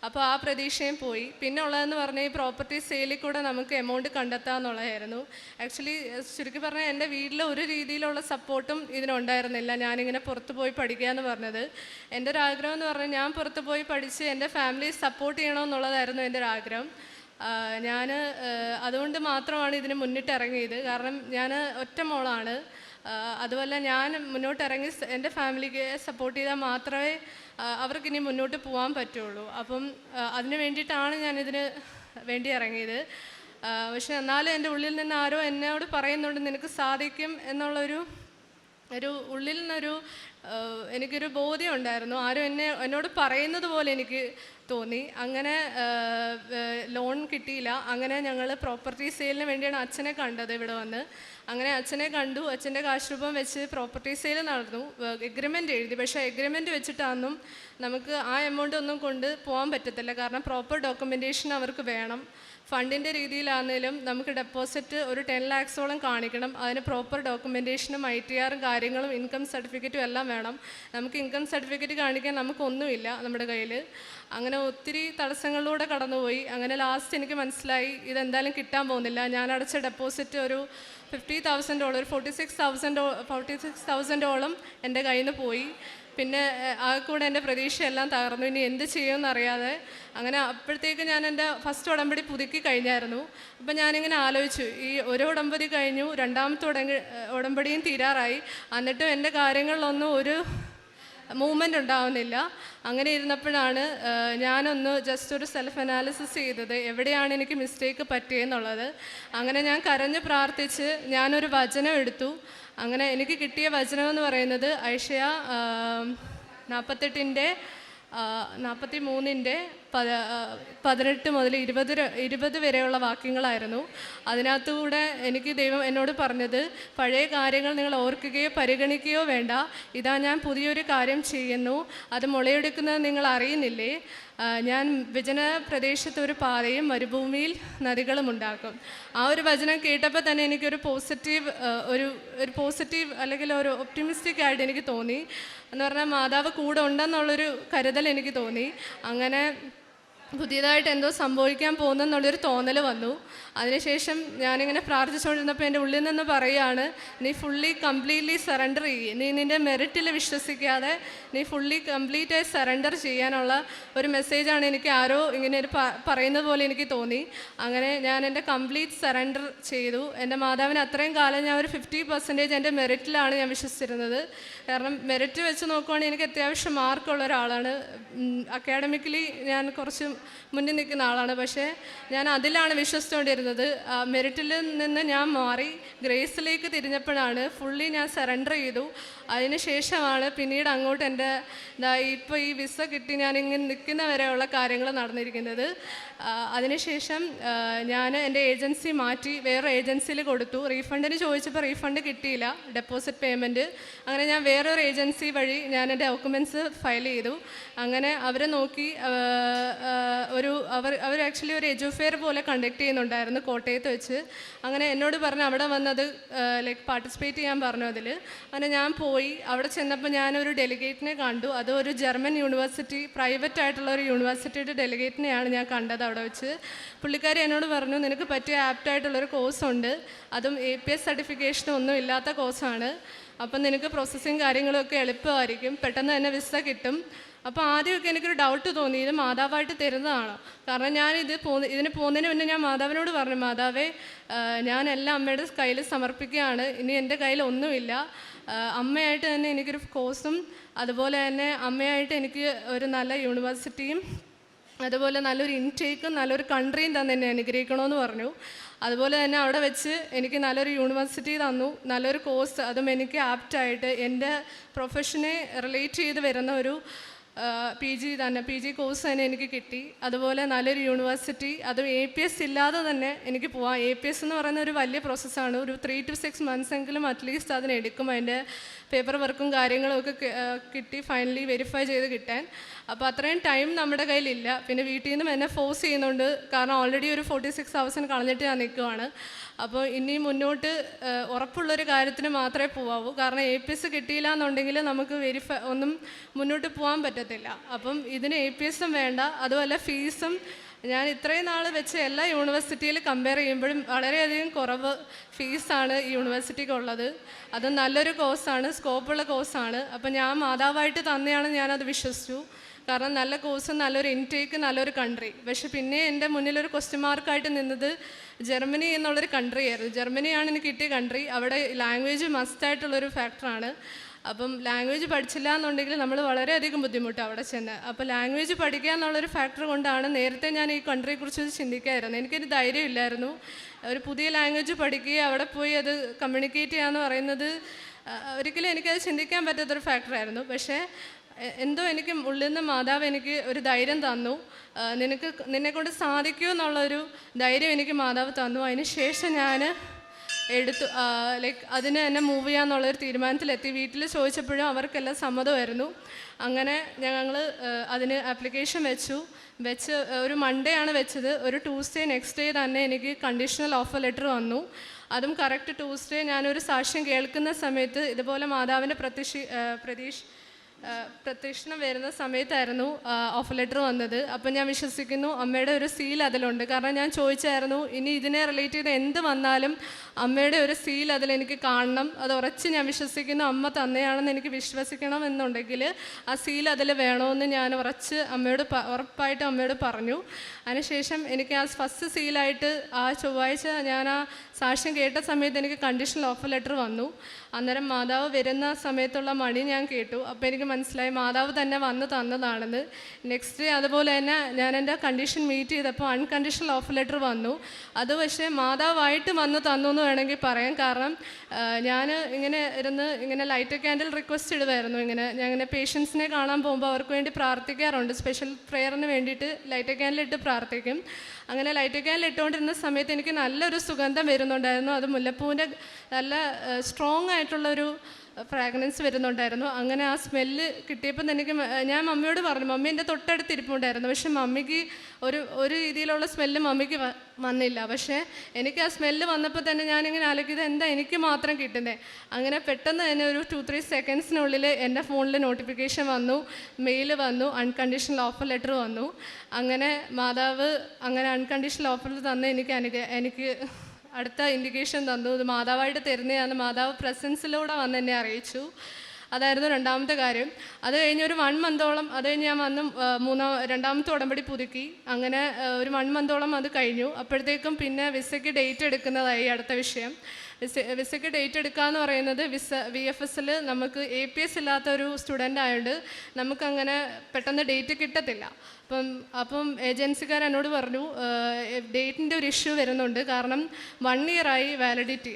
അപ്പോൾ ആ പ്രതീക്ഷയും പോയി. പിന്നെ ഉള്ളതെന്ന് പറഞ്ഞാൽ ഈ പ്രോപ്പർട്ടി സെയിലിൽ കൂടെ നമുക്ക് എമൗണ്ട് കണ്ടെത്താമെന്നുള്ളതായിരുന്നു. ആക്ച്വലി ചുരുക്കി പറഞ്ഞാൽ എൻ്റെ വീട്ടിൽ ഒരു രീതിയിലുള്ള സപ്പോർട്ടും ഇതിനുണ്ടായിരുന്നില്ല. ഞാനിങ്ങനെ പുറത്ത് പോയി പഠിക്കുക എന്ന് പറഞ്ഞത് എൻ്റെ ഒരു ആഗ്രഹം എന്ന് പറഞ്ഞാൽ ഞാൻ പുറത്ത് പോയി പഠിച്ച് എൻ്റെ ഫാമിലി സപ്പോർട്ട് ചെയ്യണമെന്നുള്ളതായിരുന്നു എൻ്റെ ഒരു ആഗ്രഹം. ഞാൻ അതുകൊണ്ട് മാത്രമാണ് ഇതിന് മുന്നിട്ടിറങ്ങിയത്. കാരണം ഞാൻ ഒറ്റ മോളാണ്. അതുപോലെ ഞാൻ മുന്നോട്ടിറങ്ങി എൻ്റെ ഫാമിലിക്ക് സപ്പോർട്ട് ചെയ്താൽ മാത്രമേ അവർക്കിനി മുന്നോട്ട് പോകാൻ പറ്റുള്ളൂ. അപ്പം അതിന് വേണ്ടിയിട്ടാണ് ഞാനിതിന് വേണ്ടി ഇറങ്ങിയത്. പക്ഷെ എന്നാലും എൻ്റെ ഉള്ളിൽ നിന്ന് ആരോ എന്നോട് പറയുന്നുണ്ട് നിനക്ക് സാധിക്കും എന്നുള്ളൊരു ഉള്ളിൽ നിന്നൊരു എനിക്കൊരു ബോധ്യം ഉണ്ടായിരുന്നു. ആരും എന്നോട് പറയുന്നത് പോലെ എനിക്ക് തോന്നി. അങ്ങനെ ലോൺ കിട്ടിയില്ല. അങ്ങനെ ഞങ്ങൾ പ്രോപ്പർട്ടി സെയിലിന് വേണ്ടിയാണ് അച്ഛനെ കണ്ടത് ഇവിടെ വന്ന്. അങ്ങനെ അച്ഛനെ കണ്ടു. അച്ഛൻ്റെ കാശ് രൂപം വെച്ച് പ്രോപ്പർട്ടി സെയിൽ നടന്നു. എഗ്രിമെൻ്റ് എഴുതി. പക്ഷേ എഗ്രിമെൻ്റ് വെച്ചിട്ടൊന്നും നമുക്ക് ആ എമൗണ്ട് ഒന്നും കൊണ്ട് പോകാൻ പറ്റത്തില്ല. കാരണം പ്രോപ്പർ ഡോക്യുമെൻറ്റേഷൻ അവർക്ക് വേണം. ഫണ്ടിൻ്റെ രീതിയിലാണെങ്കിലും നമുക്ക് ഡെപ്പോസിറ്റ് ഒരു 10 lakhsോളം കാണിക്കണം. അതിന് പ്രോപ്പർ ഡോക്യുമെൻറ്റേഷനും ITRും കാര്യങ്ങളും ഇൻകം സർട്ടിഫിക്കറ്റും എല്ലാം വേണം. നമുക്ക് ഇൻകം സർട്ടിഫിക്കറ്റ് കാണിക്കാൻ നമുക്കൊന്നുമില്ല നമ്മുടെ കയ്യിൽ. അങ്ങനെ ഒത്തിരി തടസ്സങ്ങളിലൂടെ കടന്നുപോയി. അങ്ങനെ ലാസ്റ്റ് എനിക്ക് മനസ്സിലായി ഇതെന്തായാലും കിട്ടാൻ പോകുന്നില്ല. ഞാൻ അടച്ച ഡെപ്പോസിറ്റ് ഒരു $50,000 ഒരു 46,000ഓളം എൻ്റെ കയ്യിൽ നിന്ന് പോയി. പിന്നെ ആ കൂടെ എൻ്റെ പ്രതീക്ഷയെല്ലാം തകർന്നു. ഇനി എന്ത് ചെയ്യുമെന്നറിയാതെ അങ്ങനെ അപ്പോഴത്തേക്ക് ഞാൻ എൻ്റെ ഫസ്റ്റ് ഉടമ്പടി പുതുക്കി കഴിഞ്ഞായിരുന്നു. അപ്പം ഞാനിങ്ങനെ ആലോചിച്ചു, ഈ ഒരു ഉടമ്പടി കഴിഞ്ഞു, രണ്ടാമത്തെ ഉടമ്പടിയും തീരാറായി, എന്നിട്ടും എൻ്റെ കാര്യങ്ങളിലൊന്നും ഒരു മൂവ്മെൻ്റ് ഉണ്ടാവുന്നില്ല. അങ്ങനെ ഇരുന്നപ്പോഴാണ് ഞാനൊന്ന് ജസ്റ്റ് ഒരു സെൽഫ് അനാലിസിസ് ചെയ്തത്, എവിടെയാണ് എനിക്ക് മിസ്റ്റേക്ക് പറ്റിയെന്നുള്ളത്. അങ്ങനെ ഞാൻ കരഞ്ഞ് പ്രാർത്ഥിച്ച് ഞാനൊരു വചനം എടുത്തു. അങ്ങനെ എനിക്ക് കിട്ടിയ വചനം എന്ന് പറയുന്നത് ഐഷയ 43:18 മുതൽ 20 വരെയുള്ള വാക്യങ്ങളായിരുന്നു. അതിനകത്തുകൂടെ എനിക്ക് ദൈവം എന്നോട് പറഞ്ഞത്, പഴയ കാര്യങ്ങൾ നിങ്ങൾ ഓർക്കുകയോ പരിഗണിക്കുകയോ വേണ്ട, ഇതാ ഞാൻ പുതിയൊരു കാര്യം ചെയ്യുന്നു, അത് മുളയെടുക്കുന്നത് നിങ്ങൾ അറിയുന്നില്ലേ? ഞാൻ വിജന പ്രദേശത്ത് ഒരു പാതയും മരുഭൂമിയിൽ നദികളും ഉണ്ടാക്കും. ആ ഒരു വചനം കേട്ടപ്പോൾ തന്നെ എനിക്കൊരു പോസിറ്റീവ് അല്ലെങ്കിൽ ഒരു ഒപ്റ്റിമിസ്റ്റിക് ആയിട്ട് എനിക്ക് തോന്നി. എന്ന് പറഞ്ഞാൽ മാതാവ് കൂടെ ഉണ്ടെന്നുള്ളൊരു കരുതൽ എനിക്ക് തോന്നി. അങ്ങനെ പുതിയതായിട്ട് എന്തോ സംഭവിക്കാൻ പോകുന്നെന്നുള്ളൊരു തോന്നൽ വന്നു. അതിനുശേഷം ഞാനിങ്ങനെ പ്രാർത്ഥിച്ചുകൊണ്ടിരുന്നപ്പോൾ എൻ്റെ ഉള്ളിൽ നിന്ന് പറയുകയാണ്, നീ കംപ്ലീറ്റ്ലി സറണ്ടർ ചെയ്യേ, നീ നിൻ്റെ മെറിറ്റിൽ വിശ്വസിക്കാതെ നീ കംപ്ലീറ്റായി സറണ്ടർ ചെയ്യാനുള്ള ഒരു മെസ്സേജാണ് എനിക്ക് ആരോ ഇങ്ങനെ പറയുന്നത് പോലെ എനിക്ക് തോന്നി. അങ്ങനെ ഞാൻ എൻ്റെ കംപ്ലീറ്റ് സറണ്ടർ ചെയ്തു. എൻ്റെ മാതാവിന് അത്രയും കാലം ഞാൻ ഒരു 50% എൻ്റെ മെറിറ്റിലാണ് ഞാൻ വിശ്വസിച്ചിരുന്നത്. കാരണം മെറിറ്റ് വെച്ച് നോക്കുവാണെങ്കിൽ എനിക്ക് അത്യാവശ്യം മാർക്കുള്ള ഒരാളാണ്. അക്കാഡമിക്കലി ഞാൻ കുറച്ച് മുന്നിൽ നിൽക്കുന്ന ആളാണ്. പക്ഷേ ഞാൻ അതിലാണ് വിശ്വസിച്ചുകൊണ്ടിരുന്നത്. മെറിറ്റിൽ നിന്ന് ഞാൻ മാറി ഗ്രേസിലേക്ക് തിരിഞ്ഞപ്പോഴാണ് ഫുള്ളി ഞാൻ സറണ്ടർ ചെയ്തു. അതിന് ശേഷമാണ് പിന്നീട് അങ്ങോട്ട് എൻ്റെ ഇപ്പോൾ ഈ വിസ കിട്ടി ഞാനിങ്ങനെ നിൽക്കുന്ന വരെയുള്ള കാര്യങ്ങൾ നടന്നിരിക്കുന്നത്. അതിനുശേഷം ഞാൻ എൻ്റെ ഏജൻസി മാറ്റി വേറെ ഏജൻസിയിൽ കൊടുത്തു. റീഫണ്ടിന് ചോദിച്ചപ്പോൾ റീഫണ്ട് കിട്ടിയില്ല, ഡെപ്പോസിറ്റ് പേയ്മെൻറ്റ്. അങ്ങനെ ഞാൻ വേറൊരു ഏജൻസി വഴി ഞാൻ എൻ്റെ ഡോക്യുമെൻറ്റ്സ് ഫയൽ ചെയ്തു. അങ്ങനെ അവരെ നോക്കി അവർ ആക്ച്വലി ഒരു എജുഫെയർ പോലെ കണ്ടക്ട് ചെയ്യുന്നുണ്ടായിരുന്നു കോട്ടയത്ത് വെച്ച്. അങ്ങനെ എന്നോട് പറഞ്ഞു അവിടെ വന്നത് പാർട്ടിസിപ്പേറ്റ് ചെയ്യാൻ പറഞ്ഞു അതിൽ. അങ്ങനെ ഞാൻ പോയി. അവിടെ ചെന്നപ്പോൾ ഞാനൊരു ഡെലിഗേറ്റിനെ കണ്ടു. അത് ഒരു ജർമ്മൻ യൂണിവേഴ്സിറ്റി, പ്രൈവറ്റ് ആയിട്ടുള്ള ഒരു യൂണിവേഴ്സിറ്റിയുടെ ഡെലിഗേറ്റിനെയാണ് ഞാൻ കണ്ടത് അവിടെ വെച്ച്. പുള്ളിക്കാരി എന്നോട് പറഞ്ഞു, നിനക്ക് പറ്റിയ ആപ്റ്റായിട്ടുള്ളൊരു കോഴ്സുണ്ട്, അതും APS സർട്ടിഫിക്കേഷനും ഒന്നും ഇല്ലാത്ത കോഴ്സാണ്. അപ്പം നിനക്ക് പ്രോസസ്സിങ് കാര്യങ്ങളൊക്കെ എളുപ്പമായിരിക്കും, പെട്ടെന്ന് തന്നെ വിസ കിട്ടും. അപ്പോൾ ആദ്യമൊക്കെ എനിക്കൊരു ഡൗട്ട് തോന്നി, ഇത് മാതാവായിട്ട് തരുന്നതാണോ? കാരണം ഞാൻ ഇതിന് പോകുന്നതിന് മുന്നേ ഞാൻ മാതാവിനോട് പറഞ്ഞു, മാതാവേ ഞാൻ എല്ലാം അമ്മയുടെ കയ്യിൽ സമർപ്പിക്കുകയാണ്, ഇനി എൻ്റെ കയ്യിൽ ഒന്നുമില്ല. അമ്മയായിട്ട് തന്നെ എനിക്കൊരു കോഴ്സും അതുപോലെ തന്നെ അമ്മയായിട്ട് എനിക്ക് ഒരു നല്ല യൂണിവേഴ്സിറ്റിയും അതുപോലെ നല്ലൊരു ഇൻടേക്കും നല്ലൊരു കൺട്രിയും തന്നെ എന്നെ അനുഗ്രഹിക്കണമെന്ന് പറഞ്ഞു. അതുപോലെ തന്നെ അവിടെ വെച്ച് എനിക്ക് നല്ലൊരു യൂണിവേഴ്സിറ്റി തന്നു, നല്ലൊരു കോഴ്സ്, അതും എനിക്ക് ആപ്റ്റായിട്ട് എൻ്റെ പ്രൊഫഷനെ റിലേറ്റ് ചെയ്ത് വരുന്ന ഒരു PG കോഴ്സ് തന്നെ എനിക്ക് കിട്ടി. അതുപോലെ നല്ലൊരു യൂണിവേഴ്സിറ്റി, അതും APS ഇല്ലാതെ തന്നെ എനിക്ക് പോവാം. APS എന്ന് പറയുന്ന ഒരു വലിയ പ്രോസസ്സാണ്. ഒരു 3 to 6 months എങ്കിലും അറ്റ്ലീസ്റ്റ് അതിനെടുക്കും അതിൻ്റെ പേപ്പർ വർക്കും കാര്യങ്ങളും ഒക്കെ കിട്ടി ഫൈനലി വെരിഫൈ ചെയ്ത് കിട്ടാൻ. അപ്പോൾ അത്രയും ടൈം നമ്മുടെ കയ്യിലില്ല. പിന്നെ വീട്ടിൽ നിന്നും എന്നെ ഫോഴ്സ് ചെയ്യുന്നുണ്ട്, കാരണം ഓൾറെഡി ഒരു 46 hours കളഞ്ഞിട്ട് ഞാൻ നിൽക്കുവാണ്. അപ്പോൾ ഇനി മുന്നോട്ട് ഉറപ്പുള്ളൊരു കാര്യത്തിന് മാത്രമേ പോവാവൂ. കാരണം APS കിട്ടിയില്ല എന്നുണ്ടെങ്കിൽ നമുക്ക് ഒന്നും മുന്നോട്ട് പോകാൻ പറ്റത്തില്ല. അപ്പം ഇതിന് APSഉം വേണ്ട, അതുമല്ല ഫീസും ഞാൻ ഇത്രയും നാൾ വെച്ച് എല്ലാ യൂണിവേഴ്സിറ്റിയിൽ കമ്പയർ ചെയ്യുമ്പോഴും വളരെയധികം കുറവ് ഫീസാണ് ഈ യൂണിവേഴ്സിറ്റിക്കുള്ളത്. അത് നല്ലൊരു കോഴ്സാണ്, സ്കോപ്പുള്ള കോഴ്സാണ്. അപ്പം ഞാൻ മാതാവായിട്ട് തന്നെയാണ് ഞാനത് വിശ്വസിച്ചു. കാരണം നല്ല കോഴ്സ്, നല്ലൊരു ഇൻടേക്ക്, നല്ലൊരു കൺട്രി. പക്ഷെ പിന്നെ എൻ്റെ മുന്നിലൊരു ക്വസ്റ്റ്യൻ മാർക്കായിട്ട് നിന്നത് ജർമ്മനി എന്നുള്ളൊരു കൺട്രി ആയിരുന്നു. ജർമ്മനിയാണ് എനിക്ക് കിട്ടിയ കൺട്രി. അവിടെ ലാംഗ്വേജ് മസ്റ്റായിട്ടുള്ളൊരു ഫാക്ടറാണ്. അപ്പം ലാംഗ്വേജ് പഠിച്ചില്ല എന്നുണ്ടെങ്കിൽ നമ്മൾ വളരെയധികം ബുദ്ധിമുട്ടാണ് അവിടെ ചെന്ന്. അപ്പോൾ ലാംഗ്വേജ് പഠിക്കുക എന്നുള്ളൊരു ഫാക്ടർ കൊണ്ടാണ് നേരത്തെ ഞാൻ ഈ കൺട്രിയെക്കുറിച്ച് ചിന്തിക്കായിരുന്നു. എനിക്കൊരു ധൈര്യമില്ലായിരുന്നു. ഒരു പുതിയ ലാംഗ്വേജ് പഠിക്കുക, അവിടെ പോയി അത് കമ്മ്യൂണിക്കേറ്റ് ചെയ്യുക എന്ന് പറയുന്നത് ഒരിക്കലും എനിക്കത് ചിന്തിക്കാൻ പറ്റാത്തൊരു ഫാക്ടറായിരുന്നു. പക്ഷേ എന്തോ എനിക്ക് ഉള്ളിൽ നിന്ന് മാതാവ് എനിക്ക് ഒരു ധൈര്യം തന്നു. നിന്നെക്കൊണ്ട് സാധിക്കുമോ എന്നുള്ളൊരു ധൈര്യം എനിക്ക് മാതാവ് തന്നു. അതിന് ശേഷം ഞാൻ അതിന് എന്നെ മൂവ് ചെയ്യാമെന്നുള്ളൊരു തീരുമാനത്തിലെത്തി. വീട്ടിൽ ചോദിച്ചപ്പോഴും അവർക്കെല്ലാം സമ്മതമായിരുന്നു. അങ്ങനെ ഞങ്ങൾ അതിന് ആപ്ലിക്കേഷൻ വെച്ച് ഒരു മൺഡേ ആണ് വെച്ചത്. ഒരു ട്യൂസ്ഡേ നെക്സ്റ്റ് ഡേ തന്നെ എനിക്ക് കണ്ടീഷണൽ ഓഫർ ലെറ്റർ വന്നു. അതും കറക്റ്റ് ട്യൂസ്ഡേ ഞാനൊരു സാക്ഷ്യം കേൾക്കുന്ന സമയത്ത് ഇതുപോലെ മാതാവിൻ്റെ പ്രത്യക്ഷണം വരുന്ന സമയത്തായിരുന്നു ഓഫർ ലെറ്റർ വന്നത്. അപ്പം ഞാൻ വിശ്വസിക്കുന്നു അമ്മയുടെ ഒരു സീൽ അതിലുണ്ട്. കാരണം ഞാൻ ചോദിച്ചായിരുന്നു, ഇനി ഇതിനെ റിലേറ്റ് ചെയ്ത് എന്ത് വന്നാലും അമ്മയുടെ ഒരു സീൽ അതിലെനിക്ക് കാണണം. അത് ഉറച്ച് ഞാൻ വിശ്വസിക്കുന്നു അമ്മ തന്നെയാണെന്ന് എനിക്ക് വിശ്വസിക്കണം എന്നുണ്ടെങ്കിൽ ആ സീൽ അതിൽ വേണമെന്ന് ഞാൻ ഉറപ്പായിട്ട് അമ്മയോട് പറഞ്ഞു. അതിനുശേഷം എനിക്ക് ആ ഫസ്റ്റ് സീലായിട്ട് ആ ചൊവ്വാഴ്ച ഞാൻ ആ സാക്ഷ്യം കേട്ട സമയത്ത് എനിക്ക് കണ്ടീഷണൽ ഓഫർ ലെറ്റർ വന്നു. അന്നേരം മാതാവ് വരുന്ന സമയത്തുള്ള മണി ഞാൻ കേട്ടു. അപ്പോൾ എനിക്ക് മനസ്സിലായി മാതാവ് തന്നെ വന്ന് തന്നതാണെന്ന്. നെക്സ്റ്റ് ഡേ അതുപോലെ തന്നെ ഞാൻ എൻ്റെ കണ്ടീഷൻ മീറ്റ് ചെയ്തപ്പോൾ അൺകണ്ടീഷണൽ ഓഫർ ലെറ്റർ വന്നു. അത് പക്ഷേ മാതാവായിട്ട് വന്ന് തന്നു എന്ന് വേണമെങ്കിൽ പറയാം. കാരണം ഞാൻ ഇങ്ങനെ ലൈറ്റ് ക്യാൻഡിൽ റിക്വസ്റ്റ് ഇടുമായിരുന്നു. ഞാൻ ഇങ്ങനെ പേഷ്യൻസിനെ കാണാൻ പോകുമ്പോൾ അവർക്ക് വേണ്ടി പ്രാർത്ഥിക്കാറുണ്ട്. സ്പെഷ്യൽ പ്രെയറിന് വേണ്ടിയിട്ട് ലൈറ്റ് ക്യാൻഡിൽ ഇട്ട് പ്രാർത്ഥിക്കും. അങ്ങനെ ലൈറ്റ് ക്യാൻഡിൽ ഇട്ടുകൊണ്ടിരുന്ന സമയത്ത് എനിക്ക് നല്ലൊരു സുഗന്ധം വരുന്നുണ്ടായിരുന്നു. അത് മുല്ലപ്പൂവിൻ്റെ നല്ല സ്ട്രോങ് ആയിട്ടുള്ളൊരു ഫ്രാഗ്രൻസ് വരുന്നുണ്ടായിരുന്നു. അങ്ങനെ ആ സ്മെല്ല് കിട്ടിയപ്പോൾ എനിക്ക് ഞാൻ മമ്മിയോട് പറഞ്ഞു, മമ്മി എൻ്റെ തൊട്ടടുത്ത് ഇരിപ്പുണ്ടായിരുന്നു. പക്ഷെ മമ്മിക്ക് ഒരു രീതിയിലുള്ള സ്മെല്ല് മമ്മിക്ക് വന്നില്ല. പക്ഷേ എനിക്ക് ആ സ്മെല്ല് വന്നപ്പോൾ തന്നെ ഞാനിങ്ങനെ ആലോചിക്കുന്നത് എന്താ എനിക്ക് മാത്രം കിട്ടുന്നത്. അങ്ങനെ പെട്ടെന്ന് തന്നെ ഒരു 2-3 സെക്കൻഡ്സിനുള്ളിൽ എൻ്റെ ഫോണിൽ നോട്ടിഫിക്കേഷൻ വന്നു, മെയിൽ വന്നു, അൺകണ്ടീഷണൽ ഓഫർ ലെറ്റർ വന്നു. അങ്ങനെ മാതാവ് അങ്ങനെ അൺകണ്ടീഷണൽ ഓഫർ തന്ന് എനിക്ക് അടുത്ത ഇൻഡിക്കേഷൻ തന്നു. ഇത് മാതാവായിട്ട് തരുന്നതാണ്. മാതാവ് പ്രസൻസിലൂടെ വന്ന് എന്നെ അറിയിച്ചു. അതായിരുന്നു രണ്ടാമത്തെ കാര്യം. അത് കഴിഞ്ഞ് ഒരു 1 മന്തോളം അത് കഴിഞ്ഞ് ഞാൻ വന്ന് രണ്ടാമത്തെ ഉടമ്പടി പുതുക്കി. അങ്ങനെ ഒരു 1 മന്തോളം അത് കഴിഞ്ഞു. അപ്പോഴത്തേക്കും പിന്നെ വിസയ്ക്ക് ഡേറ്റ് എടുക്കുന്നതായി അടുത്ത വിഷയം. വിസയ്ക്ക് ഡേറ്റ് എടുക്കുക എന്ന് പറയുന്നത് VFSൽ നമുക്ക് APS ഇല്ലാത്തൊരു സ്റ്റുഡൻ്റ് ആയതുകൊണ്ട് നമുക്കങ്ങനെ പെട്ടെന്ന് ഡേറ്റ് കിട്ടത്തില്ല. അപ്പം ഏജൻസിക്കാർ എന്നോട് പറഞ്ഞു ഡേറ്റിൻ്റെ ഒരു ഇഷ്യൂ വരുന്നുണ്ട്. കാരണം 1 ഇയറായി വാലിഡിറ്റി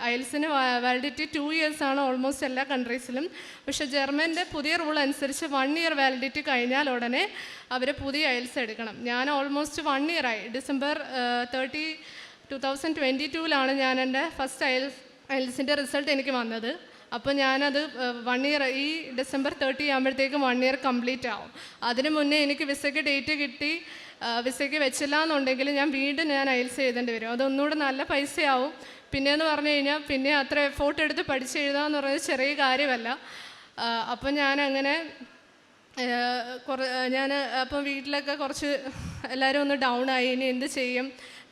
അയൽസിന് വാലിഡിറ്റി 2 years ആണ് ഓൾമോസ്റ്റ് എല്ലാ കൺട്രീസിലും. പക്ഷേ ജർമ്മൻ്റെ പുതിയ റൂൾ അനുസരിച്ച് 1 year വാലിഡിറ്റി കഴിഞ്ഞാൽ ഉടനെ അവർ പുതിയ അയൽസ് എടുക്കണം. ഞാൻ ഓൾമോസ്റ്റ് 1 ഇയറായി. December 30, 2022 ഞാൻ എൻ്റെ ഫസ്റ്റ് അയൽസിൻ്റെ റിസൾട്ട് എനിക്ക് വന്നത്. അപ്പോൾ ഞാനത് 1 year ഈ December 30 ആകുമ്പോഴത്തേക്കും 1 year കംപ്ലീറ്റ് ആവും. അതിന് മുന്നേ എനിക്ക് വിസയ്ക്ക് ഡേറ്റ് കിട്ടി വിസയ്ക്ക് വെച്ചില്ല എന്നുണ്ടെങ്കിൽ വീണ്ടും അയൽസ് എഴുതേണ്ടി വരും. അതൊന്നുകൂടെ നല്ല പൈസയാവും. പിന്നെയെന്ന് പറഞ്ഞു കഴിഞ്ഞാൽ പിന്നെ അത്ര എഫോർട്ട് എടുത്ത് പഠിച്ചെഴുതാമെന്ന് പറയുന്നത് ചെറിയ കാര്യമല്ല. അപ്പം ഞാനങ്ങനെ അപ്പം വീട്ടിലൊക്കെ കുറച്ച് എല്ലാവരും ഒന്ന് ഡൗൺ ആയി. ഇനി എന്ത് ചെയ്യും,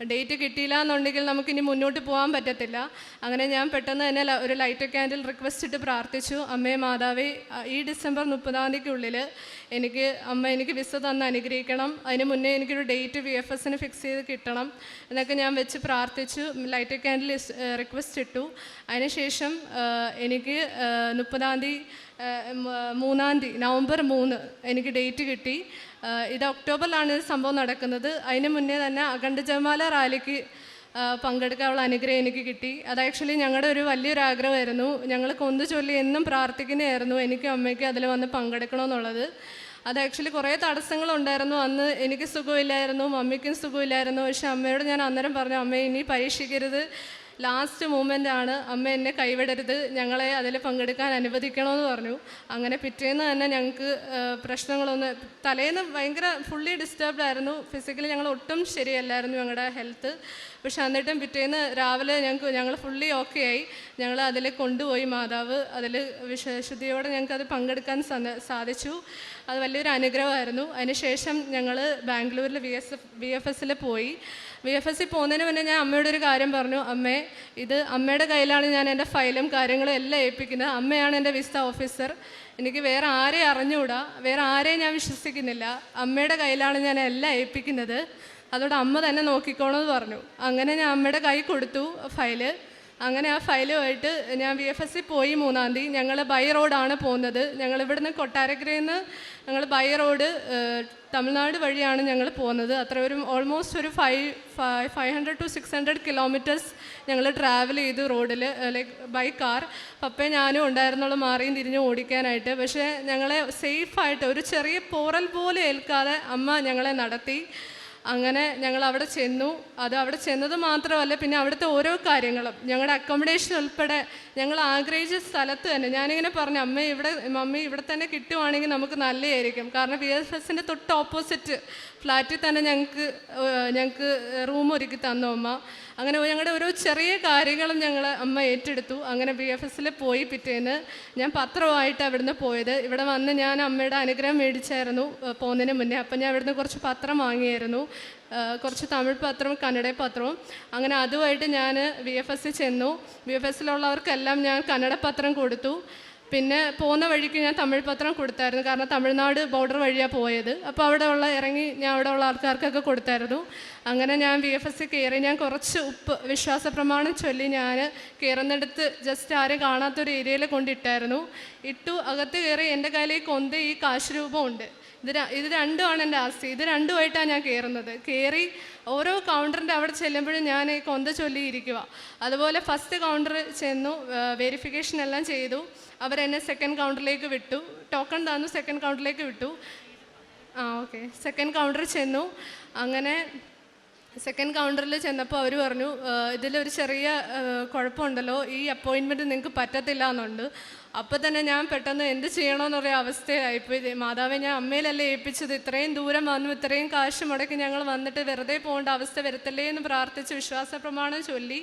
ഡേറ്റ് കിട്ടിയില്ല എന്നുണ്ടെങ്കിൽ നമുക്കിനി മുന്നോട്ട് പോകാൻ പറ്റത്തില്ല. അങ്ങനെ ഞാൻ പെട്ടെന്ന് തന്നെ ഒരു ലൈറ്റ് ക്യാൻഡിൽ റിക്വസ്റ്റ് ഇട്ട് പ്രാർത്ഥിച്ചു, അമ്മേ മാതാവേ ഈ December 30 എനിക്ക് വിസ തന്ന് അനുഗ്രഹിക്കണം. അതിന് മുന്നേ എനിക്കൊരു ഡേറ്റ് VFSന് ഫിക്സ് ചെയ്ത് കിട്ടണം എന്നൊക്കെ ഞാൻ വെച്ച് പ്രാർത്ഥിച്ചു. ലൈറ്റ് ക്യാൻഡിൽ റിക്വസ്റ്റ് ഇട്ടു. അതിനുശേഷം എനിക്ക് 30 November 3 എനിക്ക് ഡേറ്റ് കിട്ടി. ഇത് ഒക്ടോബറിലാണ് ഇത് സംഭവം നടക്കുന്നത്. അതിന് മുന്നേ തന്നെ അഖണ്ഡ ജപമാല റാലിക്ക് പങ്കെടുക്കാനുള്ള അനുഗ്രഹം എനിക്ക് കിട്ടി. അത് ആക്ച്വലി ഞങ്ങളുടെ ഒരു വലിയൊരു ആഗ്രഹമായിരുന്നു. ഞങ്ങൾ കൊന്തു ചൊല്ലി എന്നും പ്രാർത്ഥിക്കുന്നതായിരുന്നു എനിക്കും അമ്മയ്ക്കും അതിൽ വന്ന് പങ്കെടുക്കണമെന്നുള്ളത്. അത് ആക്ച്വലി കുറേ തടസ്സങ്ങളുണ്ടായിരുന്നു. അന്ന് എനിക്ക് സുഖമില്ലായിരുന്നു, മമ്മിക്കും സുഖമില്ലായിരുന്നു. പക്ഷെ അമ്മയോട് ഞാൻ അന്നേരം പറഞ്ഞു, അമ്മ ഇനി പരീക്ഷിക്കരുത്, ലാസ്റ്റ് മൂമെൻ്റാണ് അമ്മ എന്നെ കൈവിടരുത്, ഞങ്ങളെ അതിൽ പങ്കെടുക്കാൻ അനുവദിക്കണമെന്ന് പറഞ്ഞു. അങ്ങനെ പിറ്റേന്ന് തന്നെ ഞങ്ങൾക്ക് പ്രശ്നങ്ങളൊന്നും, തലേന്ന് ഭയങ്കര ഫുള്ളി ഡിസ്റ്റർബ്ഡ് ആയിരുന്നു, ഫിസിക്കലി ഞങ്ങൾ ഒട്ടും ശരിയല്ലായിരുന്നു ഞങ്ങളുടെ ഹെൽത്ത്. പക്ഷെ എന്നിട്ടും പിറ്റേന്ന് രാവിലെ ഞങ്ങൾ ഫുള്ളി ഓക്കെ ആയി. ഞങ്ങൾ അതിൽ കൊണ്ടുപോയി മാതാവ്, അതിൽ വിശുദ്ധിയോടെ ഞങ്ങൾക്കത് പങ്കെടുക്കാൻ സാധിച്ചു. അത് വലിയൊരു അനുഗ്രഹമായിരുന്നു. അതിനുശേഷം ഞങ്ങൾ ബാംഗ്ലൂരിൽ VFSൽ പോയി. VFSൽ പോകുന്നതിന് മുന്നേ ഞാൻ അമ്മയോട് ഒരു കാര്യം പറഞ്ഞു, അമ്മേ ഇത് അമ്മയുടെ കയ്യിലാണ് ഞാൻ എൻ്റെ ഫയലും കാര്യങ്ങളും എല്ലാം ഏൽപ്പിക്കുന്നത്, അമ്മയാണ് എൻ്റെ വിസ ഓഫീസർ, എനിക്ക് വേറെ ആരെയും അറിഞ്ഞുകൂടാ, വേറെ ആരെയും ഞാൻ വിശ്വസിക്കുന്നില്ല, അമ്മയുടെ കയ്യിലാണ് ഞാൻ എല്ലാം ഏൽപ്പിക്കുന്നത്, അതോടെ അമ്മ തന്നെ നോക്കിക്കോണമെന്ന് പറഞ്ഞു. അങ്ങനെ ഞാൻ അമ്മയുടെ കൈ കൊടുത്തു ഫയല്. അങ്ങനെ ആ ഫയലുമായിട്ട് ഞാൻ VFSൽ പോയി 3-ാം തീയതി. ഞങ്ങൾ ബൈ റോഡാണ് പോകുന്നത്. ഞങ്ങൾ ഇവിടുന്ന് കൊട്ടാരക്കരയിൽ നിന്ന് ഞങ്ങൾ ബൈ റോഡ് തമിഴ്നാട് വഴിയാണ് ഞങ്ങൾ പോകുന്നത്. അത്ര ഓൾമോസ്റ്റ് ഒരു 500 to 600 കിലോമീറ്റേഴ്സ് ഞങ്ങൾ ട്രാവൽ ചെയ്തു റോഡിൽ, ലൈക്ക് ബൈ കാർ. പപ്പയും ഞാനും ഉണ്ടായിരുന്നുള്ളൂ മാറിയും തിരിഞ്ഞും ഓടിക്കാനായിട്ട്. പക്ഷേ ഞങ്ങളെ സേഫായിട്ട് ഒരു ചെറിയ പോറൽ പോലും ഏൽക്കാതെ അമ്മ ഞങ്ങളെ നടത്തി. അങ്ങനെ ഞങ്ങൾ അവിടെ ചെന്നു. അത് അവിടെ ചെന്നത് മാത്രമല്ല, പിന്നെ അവിടുത്തെ ഓരോ കാര്യങ്ങളും ഞങ്ങളുടെ അക്കോമഡേഷൻ ഉൾപ്പെടെ ഞങ്ങൾ ആഗ്രഹിച്ച സ്ഥലത്ത് തന്നെ ഞാനിങ്ങനെ പറഞ്ഞു, മമ്മി ഇവിടെ തന്നെ കിട്ടുവാണെങ്കിൽ നമുക്ക് നല്ലതായിരിക്കും. കാരണം VFSൻ്റെ തൊട്ട് ഓപ്പോസിറ്റ് ഫ്ലാറ്റിൽ തന്നെ ഞങ്ങൾക്ക് റൂം ഒരുക്കി തന്നു അമ്മ. അങ്ങനെ ഞങ്ങളുടെ ഓരോ ചെറിയ കാര്യങ്ങളും അമ്മ ഏറ്റെടുത്തു. അങ്ങനെ VFSൽ പോയി. പിറ്റേന്ന് ഞാൻ പത്രമായിട്ട് അവിടുന്ന് പോയത്. ഇവിടെ വന്ന് ഞാൻ അമ്മയുടെ അനുഗ്രഹം മേടിച്ചായിരുന്നു പോകുന്നതിന് മുന്നേ. അപ്പം ഞാൻ ഇവിടുന്ന് കുറച്ച് പത്രം വാങ്ങിയായിരുന്നു, കുറച്ച് തമിഴ് പത്രവും കന്നഡ പത്രവും. അങ്ങനെ അതുമായിട്ട് ഞാൻ VFSൽ ചെന്നു. VFSലുള്ളവർക്കെല്ലാം ഞാൻ കന്നഡ പത്രം കൊടുത്തു. പിന്നെ പോകുന്ന വഴിക്ക് ഞാൻ തമിഴ് പത്രം കൊടുത്തായിരുന്നു, കാരണം തമിഴ്നാട് ബോർഡർ വഴിയാണ് പോയത്. അപ്പോൾ അവിടെ ഞാൻ അവിടെ ഉള്ള ആൾക്കാർക്കൊക്കെ കൊടുത്തായിരുന്നു. അങ്ങനെ ഞാൻ VFSൽ കയറി. ഞാൻ കുറച്ച് ഉപ്പ് വിശ്വാസ പ്രമാണം ചൊല്ലി ഞാൻ കയറുന്നിടത്ത് ജസ്റ്റ് ആരും കാണാത്തൊരു ഏരിയയിൽ കൊണ്ടിട്ടായിരുന്നു. അകത്ത് കയറി. എൻ്റെ കയ്യിൽ ഈ കാശ് രൂപമുണ്ട്. ഇത് രണ്ടുമാണ് എൻ്റെ ആസ്തി. ഇത് രണ്ടുമായിട്ടാണ് ഞാൻ കയറി ഓരോ കൗണ്ടറിൻ്റെ അവിടെ ചെല്ലുമ്പോഴും ഞാൻ ഈ കൊന്ത ചൊല്ലിയിരിക്കുക. അതുപോലെ ഫസ്റ്റ് കൗണ്ടർ ചെന്നു, വെരിഫിക്കേഷൻ എല്ലാം ചെയ്തു. അവരെന്നെ സെക്കൻഡ് കൗണ്ടറിലേക്ക് വിട്ടു. ടോക്കൺ തന്നു, സെക്കൻഡ് കൗണ്ടറിലേക്ക് വിട്ടു. ഓക്കെ, സെക്കൻഡ് കൗണ്ടറിൽ ചെന്നു. അങ്ങനെ സെക്കൻഡ് കൗണ്ടറിൽ ചെന്നപ്പോൾ അവർ പറഞ്ഞു, ഇതിലൊരു ചെറിയ കുഴപ്പമുണ്ടല്ലോ, ഈ അപ്പോയിൻമെൻറ്റ് നിങ്ങൾക്ക് പറ്റത്തില്ല എന്നുണ്ട്. അപ്പോൾ തന്നെ ഞാൻ പെട്ടെന്ന് എന്ത് ചെയ്യണമെന്നൊരു അവസ്ഥയായിപ്പോയി. മാതാവെ, ഞാൻ അമ്മയിലല്ലേ ഏൽപ്പിച്ചത്, ഇത്രയും ദൂരം വന്നു, ഇത്രയും കാശ് മുടക്കി ഞങ്ങൾ വന്നിട്ട് വെറുതെ പോകേണ്ട അവസ്ഥ വരുത്തല്ലേ എന്ന് പ്രാർത്ഥിച്ച് വിശ്വാസ പ്രമാണം ചൊല്ലി.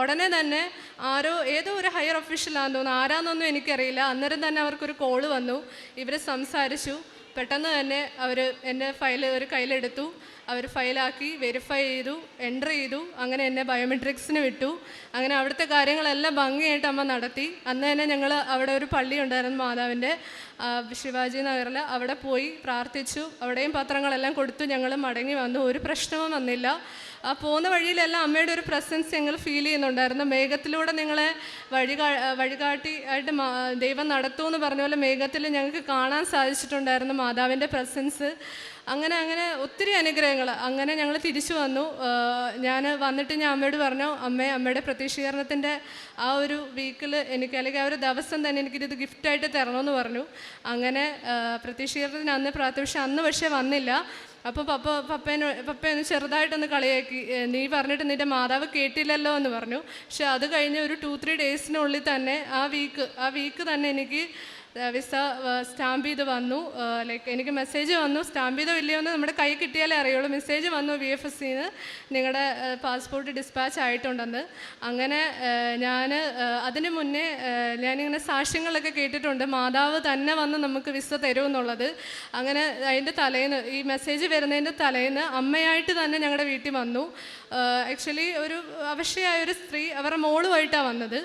ഉടനെ തന്നെ ഏതോ ഒരു ഹയർ ഒഫീഷ്യലാണെന്ന് തോന്നുന്നു, ആരാന്നൊന്നും എനിക്കറിയില്ല. അന്നേരം തന്നെ അവർക്കൊരു കോള് വന്നു. ഇവർ സംസാരിച്ചു. പെട്ടെന്ന് തന്നെ അവർ എൻ്റെ ഫയൽ ഒരു കയ്യിലെടുത്തു. അവർ ഫയലാക്കി വെരിഫൈ ചെയ്തു, എൻ്റർ ചെയ്തു. അങ്ങനെ എന്നെ ബയോമെട്രിക്സിന് വിട്ടു. അങ്ങനെ അവിടുത്തെ കാര്യങ്ങളെല്ലാം ഭംഗിയായിട്ട് അമ്മ നടത്തി. അന്ന് തന്നെ ഞങ്ങൾ അവിടെ ഒരു പള്ളി ഉണ്ടായിരുന്നു മാതാവിൻ്റെ, ശിവാജി നഗറിൽ. അവിടെ പോയി പ്രാർത്ഥിച്ചു. അവിടെയും പത്രങ്ങളെല്ലാം കൊടുത്തു. ഞങ്ങൾ മടങ്ങി വന്നു. ഒരു പ്രശ്നവും വന്നില്ല. പോകുന്ന വഴിയിലെല്ലാം അമ്മയുടെ ഒരു പ്രസൻസ് ഞങ്ങൾ ഫീൽ ചെയ്യുന്നുണ്ടായിരുന്നു. മേഘത്തിലൂടെ നിങ്ങളെ വഴികാട്ടി ആയിട്ട് ദൈവം നടത്തുമെന്ന് പറഞ്ഞ പോലെ മേഘത്തിൽ ഞങ്ങൾക്ക് കാണാൻ സാധിച്ചിട്ടുണ്ടായിരുന്നു മാതാവിൻ്റെ പ്രസൻസ്. അങ്ങനെ ഒത്തിരി അനുഗ്രഹങ്ങൾ. അങ്ങനെ ഞങ്ങൾ തിരിച്ചു വന്നു. ഞാൻ വന്നിട്ട് ഞാൻ അമ്മയോട് പറഞ്ഞു, അമ്മയുടെ പ്രത്യക്ഷീകരണത്തിൻ്റെ ആ ഒരു വീക്കിൽ എനിക്ക്, അല്ലെങ്കിൽ ആ ഒരു ദിവസം തന്നെ എനിക്കിത് ഗിഫ്റ്റായിട്ട് തരണമെന്ന് പറഞ്ഞു. അങ്ങനെ പ്രത്യക്ഷീകരണത്തിന് അന്ന് പ്രാർത്ഥിച്ചു. അന്ന് പക്ഷേ വന്നില്ല. അപ്പോൾ പപ്പയൊന്ന് ചെറുതായിട്ടൊന്ന് കളിയാക്കി, നീ പറഞ്ഞിട്ട് നിൻ്റെ മാതാവ് കേട്ടില്ലല്ലോ എന്ന് പറഞ്ഞു. പക്ഷെ അത് കഴിഞ്ഞ് ഒരു 2-3 ഡേയ്സിനുള്ളിൽ തന്നെ ആ വീക്ക് തന്നെ എനിക്ക് വിസ സ്റ്റാമ്പ് ചെയ്ത് വന്നു. ലൈക്ക് എനിക്ക് മെസ്സേജ് വന്നു, സ്റ്റാമ്പ് ചെയ്തോ ഇല്ലയോ എന്ന് നമ്മുടെ കൈ കിട്ടിയാലേ അറിയുള്ളൂ. മെസ്സേജ് വന്നു VFSന്ന്, നിങ്ങളുടെ പാസ്പോർട്ട് ഡിസ്പാച്ച് ആയിട്ടുണ്ടെന്ന്. അങ്ങനെ അതിന് മുന്നേ ഞാനിങ്ങനെ സാക്ഷ്യങ്ങളൊക്കെ കേട്ടിട്ടുണ്ട്, മാതാവ് തന്നെ വന്ന് നമുക്ക് വിസ തരുമെന്നുള്ളത്. അങ്ങനെ അതിൻ്റെ തലേന്ന്, ഈ മെസ്സേജ് വരുന്നതിൻ്റെ തലേന്ന് അമ്മയായിട്ട് തന്നെ ഞങ്ങളുടെ വീട്ടിൽ വന്നു. ആക്ച്വലി ഒരു അവശയായൊരു സ്ത്രീ അവരുടെ മോളുമായിട്ടാണ് വന്നത്.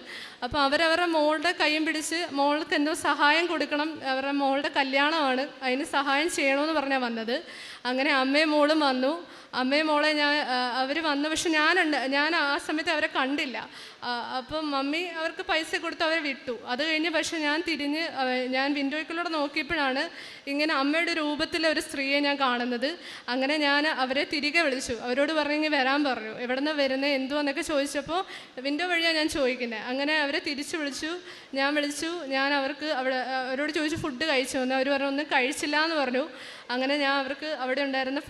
അപ്പോൾ അവരവരുടെ മോളുടെ കൈയും പിടിച്ച് മോൾക്ക് എന്തോ സഹായം കൊടുക്കണം, അവരുടെ മോളുടെ കല്യാണമാണ്, അതിന് സഹായം ചെയ്യണമെന്ന് പറഞ്ഞാൽ വന്നത്. അങ്ങനെ അമ്മയും മോളും വന്നു. അമ്മയും മോളെ അവർ വന്നു. പക്ഷെ ഞാൻ ആ സമയത്ത് അവരെ കണ്ടില്ല. അപ്പം മമ്മി അവർക്ക് പൈസ കൊടുത്ത് അവരെ വിട്ടു. അത് കഴിഞ്ഞ് പക്ഷെ ഞാൻ വിൻഡോയ്ക്കുള്ളൂടെ നോക്കിയപ്പോഴാണ് ഇങ്ങനെ അമ്മയുടെ രൂപത്തിലെ ഒരു സ്ത്രീയെ ഞാൻ കാണുന്നത്. അങ്ങനെ ഞാൻ അവരെ തിരികെ വിളിച്ചു. അവരോട് പറഞ്ഞെങ്കിൽ വരാൻ പറഞ്ഞു. എവിടെ നിന്ന് വരുന്നത് എന്തോ എന്നൊക്കെ ചോദിച്ചപ്പോൾ വിൻഡോ വഴിയാണ് ഞാൻ ചോദിക്കുന്നത്. അങ്ങനെ അവരെ തിരിച്ചു വിളിച്ചു. ഞാൻ അവർക്ക് അവരോട് ചോദിച്ചു ഫുഡ് കഴിച്ചു എന്ന്. അവർ പറഞ്ഞു ഒന്നും കഴിച്ചില്ല എന്ന് പറഞ്ഞു. അങ്ങനെ ഞാൻ അവർക്ക് അവിടെ ഉണ്ടായിരുന്ന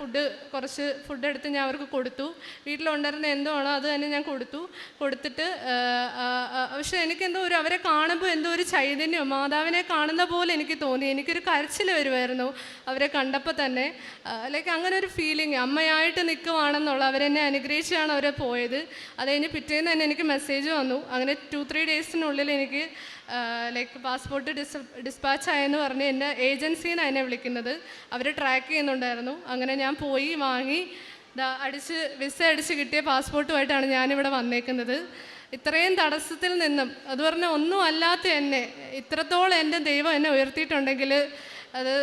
കുറച്ച് ഫുഡ് എടുത്ത് ഞാൻ അവർക്ക് കൊടുത്തു. വീട്ടിലുണ്ടായിരുന്ന എന്തോ ആണോ അത് തന്നെ ഞാൻ കൊടുത്തിട്ട് പക്ഷേ എനിക്കെന്തോ അവരെ കാണുമ്പോൾ എന്തോ ഒരു ചൈതന്യം, മാതാവിനെ കാണുന്ന പോലെ എനിക്ക് തോന്നി. എനിക്കൊരു കരച്ചിൽ വരുമായിരുന്നു അവരെ കണ്ടപ്പോൾ തന്നെ. ലൈക്ക് അങ്ങനെ ഒരു ഫീലിംഗ്, അമ്മയായിട്ട് നിൽക്കുവാണെന്നുള്ള, അവരെന്നെ അനുഗ്രഹിച്ചാണ് അവരെ പോയത്. അത് കഴിഞ്ഞ് പിറ്റേന്ന് തന്നെ എനിക്ക് മെസ്സേജ് വന്നു. അങ്ങനെ 2-3 ഡേയ്സിനുള്ളിൽ എനിക്ക് ലൈക്ക് പാസ്പോർട്ട് ഡിസ്പാച്ച് ആയെന്ന് പറഞ്ഞ് എന്നെ ഏജൻസിയിൽ നിന്നാണ് എന്നെ വിളിക്കുന്നത്. അവർ ട്രാക്ക് ചെയ്യുന്നുണ്ടായിരുന്നു. അങ്ങനെ ഞാൻ പോയി വാങ്ങി വിസ അടിച്ച് കിട്ടിയ പാസ്പോർട്ടുമായിട്ടാണ് ഞാനിവിടെ വന്നേക്കുന്നത്. ഇത്രയും തടസ്സത്തിൽ നിന്നും, അത് പറഞ്ഞാൽ ഒന്നും അല്ലാത്ത എന്നെ ഇത്രത്തോളം എൻ്റെ ദൈവം എന്നെ ഉയർത്തിയിട്ടുണ്ടെങ്കിൽ അത്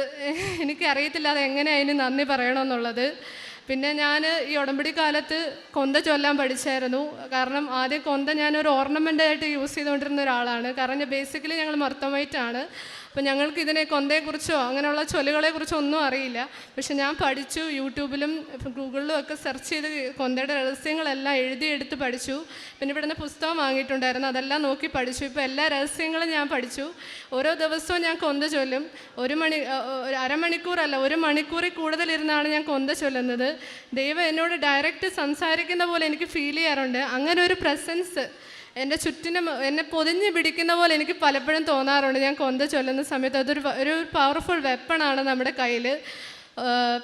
എനിക്കറിയത്തില്ല അത് എങ്ങനെ അതിന് നന്ദി പറയണമെന്നുള്ളത്. പിന്നെ ഞാൻ ഈ ഉടമ്പടി കാലത്ത് കൊന്ത ചൊല്ലാൻ പഠിച്ചായിരുന്നു. കാരണം ആദ്യം കൊന്ത ഞാനൊരു ഓർണമെൻ്റായിട്ട് യൂസ് ചെയ്തുകൊണ്ടിരുന്ന ഒരാളാണ്. കാരണം ബേസിക്കലി ഞങ്ങൾ മർത്തമായിട്ടാണ്. അപ്പോൾ ഞങ്ങൾക്ക് കൊന്തയെക്കുറിച്ചോ അങ്ങനെയുള്ള ചൊല്ലുകളെക്കുറിച്ചോ ഒന്നും അറിയില്ല. പക്ഷെ ഞാൻ പഠിച്ചു, യൂട്യൂബിലും ഗൂഗിളിലും ഒക്കെ സെർച്ച് ചെയ്ത് കൊന്തയുടെ രഹസ്യങ്ങളെല്ലാം എഴുതിയെടുത്ത് പഠിച്ചു. പിന്നെ ഇവിടുന്ന് പുസ്തകം വാങ്ങിയിട്ടുണ്ടായിരുന്നു, അതെല്ലാം നോക്കി പഠിച്ചു. ഇപ്പോൾ എല്ലാ രഹസ്യങ്ങളും ഞാൻ പഠിച്ചു. ഓരോ ദിവസവും ഞാൻ കൊന്ത ചൊല്ലും. അരമണിക്കൂറല്ല, 1 മണിക്കൂറിൽ കൂടുതലിരുന്നാണ് ഞാൻ കൊന്ത ചൊല്ലുന്നത്. ദൈവം എന്നോട് ഡയറക്റ്റ് സംസാരിക്കുന്ന പോലെ എനിക്ക് ഫീൽ ചെയ്യാറുണ്ട്. അങ്ങനെ ഒരു പ്രസൻസ് എൻ്റെ ചുറ്റിനും എന്നെ പൊതിഞ്ഞ് പിടിക്കുന്ന പോലെ എനിക്ക് പലപ്പോഴും തോന്നാറുണ്ട് ഞാൻ കൊന്ത ചൊല്ലുന്ന സമയത്ത്. ഒരു പവർഫുൾ വെപ്പണാണ് നമ്മുടെ കയ്യിൽ.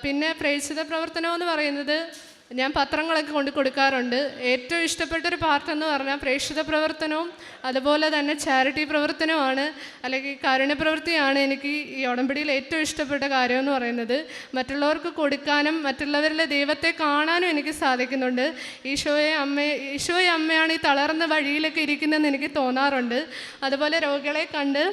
പിന്നെ പ്രേക്ഷിത പ്രവർത്തനം എന്ന് പറയുന്നത് ഞാൻ പത്രങ്ങളൊക്കെ കൊണ്ട് കൊടുക്കാറുണ്ട്. ഏറ്റവും ഇഷ്ടപ്പെട്ടൊരു പാർട്ടെന്ന് പറഞ്ഞാൽ പ്രേക്ഷിത പ്രവർത്തനവും അതുപോലെ തന്നെ ചാരിറ്റി പ്രവർത്തനവുമാണ്, അല്ലെങ്കിൽ കാരുണ്യ പ്രവൃത്തിയാണ്. എനിക്ക് ഈ ഉടമ്പടിയിൽ ഏറ്റവും ഇഷ്ടപ്പെട്ട കാര്യമെന്ന് പറയുന്നത് മറ്റുള്ളവർക്ക് കൊടുക്കാനും മറ്റുള്ളവരിലെ ദൈവത്തെ കാണാനും എനിക്ക് സാധിക്കുന്നുണ്ട്. ഈശോയെ അമ്മയാണ് ഈ തളർന്ന വഴിയിലൊക്കെ ഇരിക്കുന്നതെന്ന് എനിക്ക് തോന്നാറുണ്ട്. അതുപോലെ രോഗികളെ കണ്ട്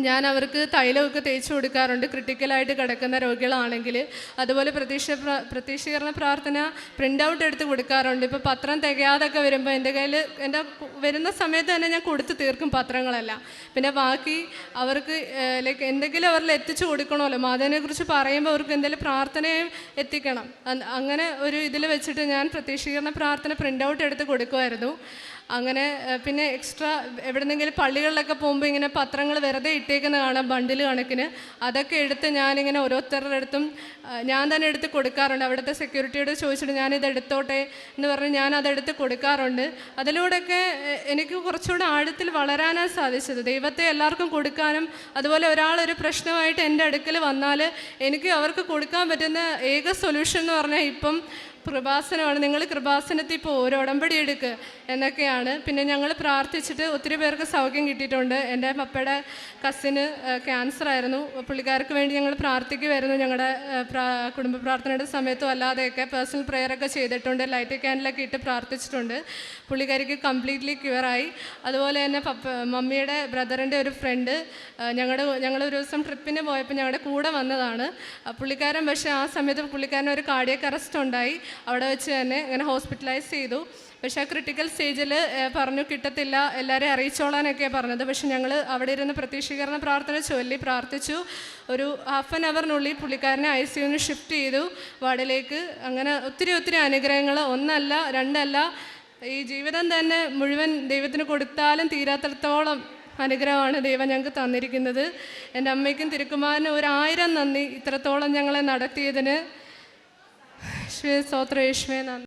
ഞാൻ അവർക്ക് തൈലമൊക്കെ തേച്ച് കൊടുക്കാറുണ്ട്, ക്രിട്ടിക്കലായിട്ട് കിടക്കുന്ന രോഗികളാണെങ്കിൽ. അതുപോലെ പ്രത്യക്ഷീകരണ പ്രാർത്ഥന പ്രിൻ്റ് ഔട്ട് എടുത്ത് കൊടുക്കാറുണ്ട്. ഇപ്പോൾ പത്രം തികയാതൊക്കെ വരുമ്പോൾ എൻ്റെ കയ്യിൽ വരുന്ന സമയത്ത് തന്നെ ഞാൻ കൊടുത്ത് തീർക്കും പത്രങ്ങളെല്ലാം. പിന്നെ ബാക്കി അവർക്ക് ലൈക്ക് എന്തെങ്കിലും അവരിൽ എത്തിച്ചു കൊടുക്കണമല്ലോ, മാതാവിനെക്കുറിച്ച് പറയുമ്പോൾ അവർക്ക് എന്തെങ്കിലും പ്രാർത്ഥനയും എത്തിക്കണം. അങ്ങനെ ഒരു ഇതിൽ വെച്ചിട്ട് ഞാൻ പ്രത്യക്ഷീകരണ പ്രാർത്ഥന പ്രിൻ്റ് ഔട്ട് എടുത്ത് കൊടുക്കുമായിരുന്നു. അങ്ങനെ പിന്നെ എക്സ്ട്രാ എവിടെന്നെങ്കിലും പള്ളികളിലൊക്കെ പോകുമ്പോൾ ഇങ്ങനെ പത്രങ്ങൾ വെറുതെ ഇട്ടേക്കുന്ന കാണാം ബണ്ടിൽ കണക്കിന്. അതൊക്കെ എടുത്ത് ഞാനിങ്ങനെ ഓരോരുത്തരുടെ അടുത്തും ഞാൻ തന്നെ എടുത്ത് കൊടുക്കാറുണ്ട്. അവിടുത്തെ സെക്യൂരിറ്റിയോട് ചോദിച്ചിട്ട് ഞാനിത് എടുത്തോട്ടെ എന്ന് പറഞ്ഞ് ഞാനതെടുത്ത് കൊടുക്കാറുണ്ട്. അതിലൂടെയൊക്കെ എനിക്ക് കുറച്ചുകൂടെ ആഴത്തിൽ വളരാനാണ് സാധിച്ചത്. ദൈവത്തെ എല്ലാവർക്കും കൊടുക്കാനും, അതുപോലെ ഒരാളൊരു പ്രശ്നമായിട്ട് എൻ്റെ അടുക്കൽ വന്നാൽ എനിക്ക് അവർക്ക് കൊടുക്കാൻ പറ്റുന്ന ഏക സൊല്യൂഷൻ എന്ന് പറഞ്ഞാൽ ഇപ്പം കൃപാസനമാണ്. നിങ്ങൾ കൃപാസനത്തിൽ ഇപ്പോൾ ഒരു ഉടമ്പടി എടുക്കുക എന്നൊക്കെയാണ്. പിന്നെ ഞങ്ങൾ പ്രാർത്ഥിച്ചിട്ട് ഒത്തിരി പേർക്ക് സൗഖ്യം കിട്ടിയിട്ടുണ്ട്. എൻ്റെ പപ്പയുടെ കസിന് ക്യാൻസർ ആയിരുന്നു. പുള്ളിക്കാർക്ക് വേണ്ടി ഞങ്ങൾ പ്രാർത്ഥിക്കുമായിരുന്നു. ഞങ്ങളുടെ കുടുംബ പ്രാർത്ഥനയുടെ സമയത്തും അല്ലാതെയൊക്കെ പേഴ്സണൽ പ്രെയറൊക്കെ ചെയ്തിട്ടുണ്ട്, ലൈറ്റ് ക്യാൻഡിലൊക്കെ ഇട്ട് പ്രാർത്ഥിച്ചിട്ടുണ്ട്. പുള്ളിക്കാരിക്ക് കംപ്ലീറ്റ്ലി ക്യൂറായി. അതുപോലെ തന്നെ മമ്മിയുടെ ബ്രദറിൻ്റെ ഒരു ഫ്രണ്ട് ഞങ്ങളൊരു ദിവസം ട്രിപ്പിന് പോയപ്പോൾ ഞങ്ങളുടെ കൂടെ വന്നതാണ് പുള്ളിക്കാരൻ. പക്ഷേ ആ സമയത്ത് പുള്ളിക്കാരൻ ഒരു കാർഡിയക് അറസ്റ്റ് ഉണ്ടായി. അവിടെ വെച്ച് തന്നെ അങ്ങനെ ഹോസ്പിറ്റലൈസ് ചെയ്തു. പക്ഷേ ആ ക്രിട്ടിക്കൽ സ്റ്റേജിൽ പറഞ്ഞു കിട്ടത്തില്ല, എല്ലാവരെയും അറിയിച്ചോളാനൊക്കെയാണ് പറഞ്ഞത്. പക്ഷെ ഞങ്ങൾ അവിടെ ഇരുന്ന് പ്രത്യക്ഷീകരണ പ്രാർത്ഥന ചൊല്ലി പ്രാർത്ഥിച്ചു. ഒരു ½ ആൻ അവറിനുള്ളിൽ പുള്ളിക്കാരനെ ICUവിന് ഷിഫ്റ്റ് ചെയ്തു വാർഡിലേക്ക്. അങ്ങനെ ഒത്തിരി അനുഗ്രഹങ്ങൾ, 1 അല്ല 2 അല്ല, ഈ ജീവിതം തന്നെ മുഴുവൻ ദൈവത്തിന് കൊടുത്താലും തീരാത്തടത്തോളം അനുഗ്രഹമാണ് ദൈവം ഞങ്ങൾക്ക് തന്നിരിക്കുന്നത്. എൻ്റെ അമ്മയ്ക്കും തിരുക്കുമാരനും 1000 നന്ദി ഇത്രത്തോളം ഞങ്ങളെ നടത്തിയതിന്. യേശുവേ സ്തോത്രം, യേശുവേ നന്ദി.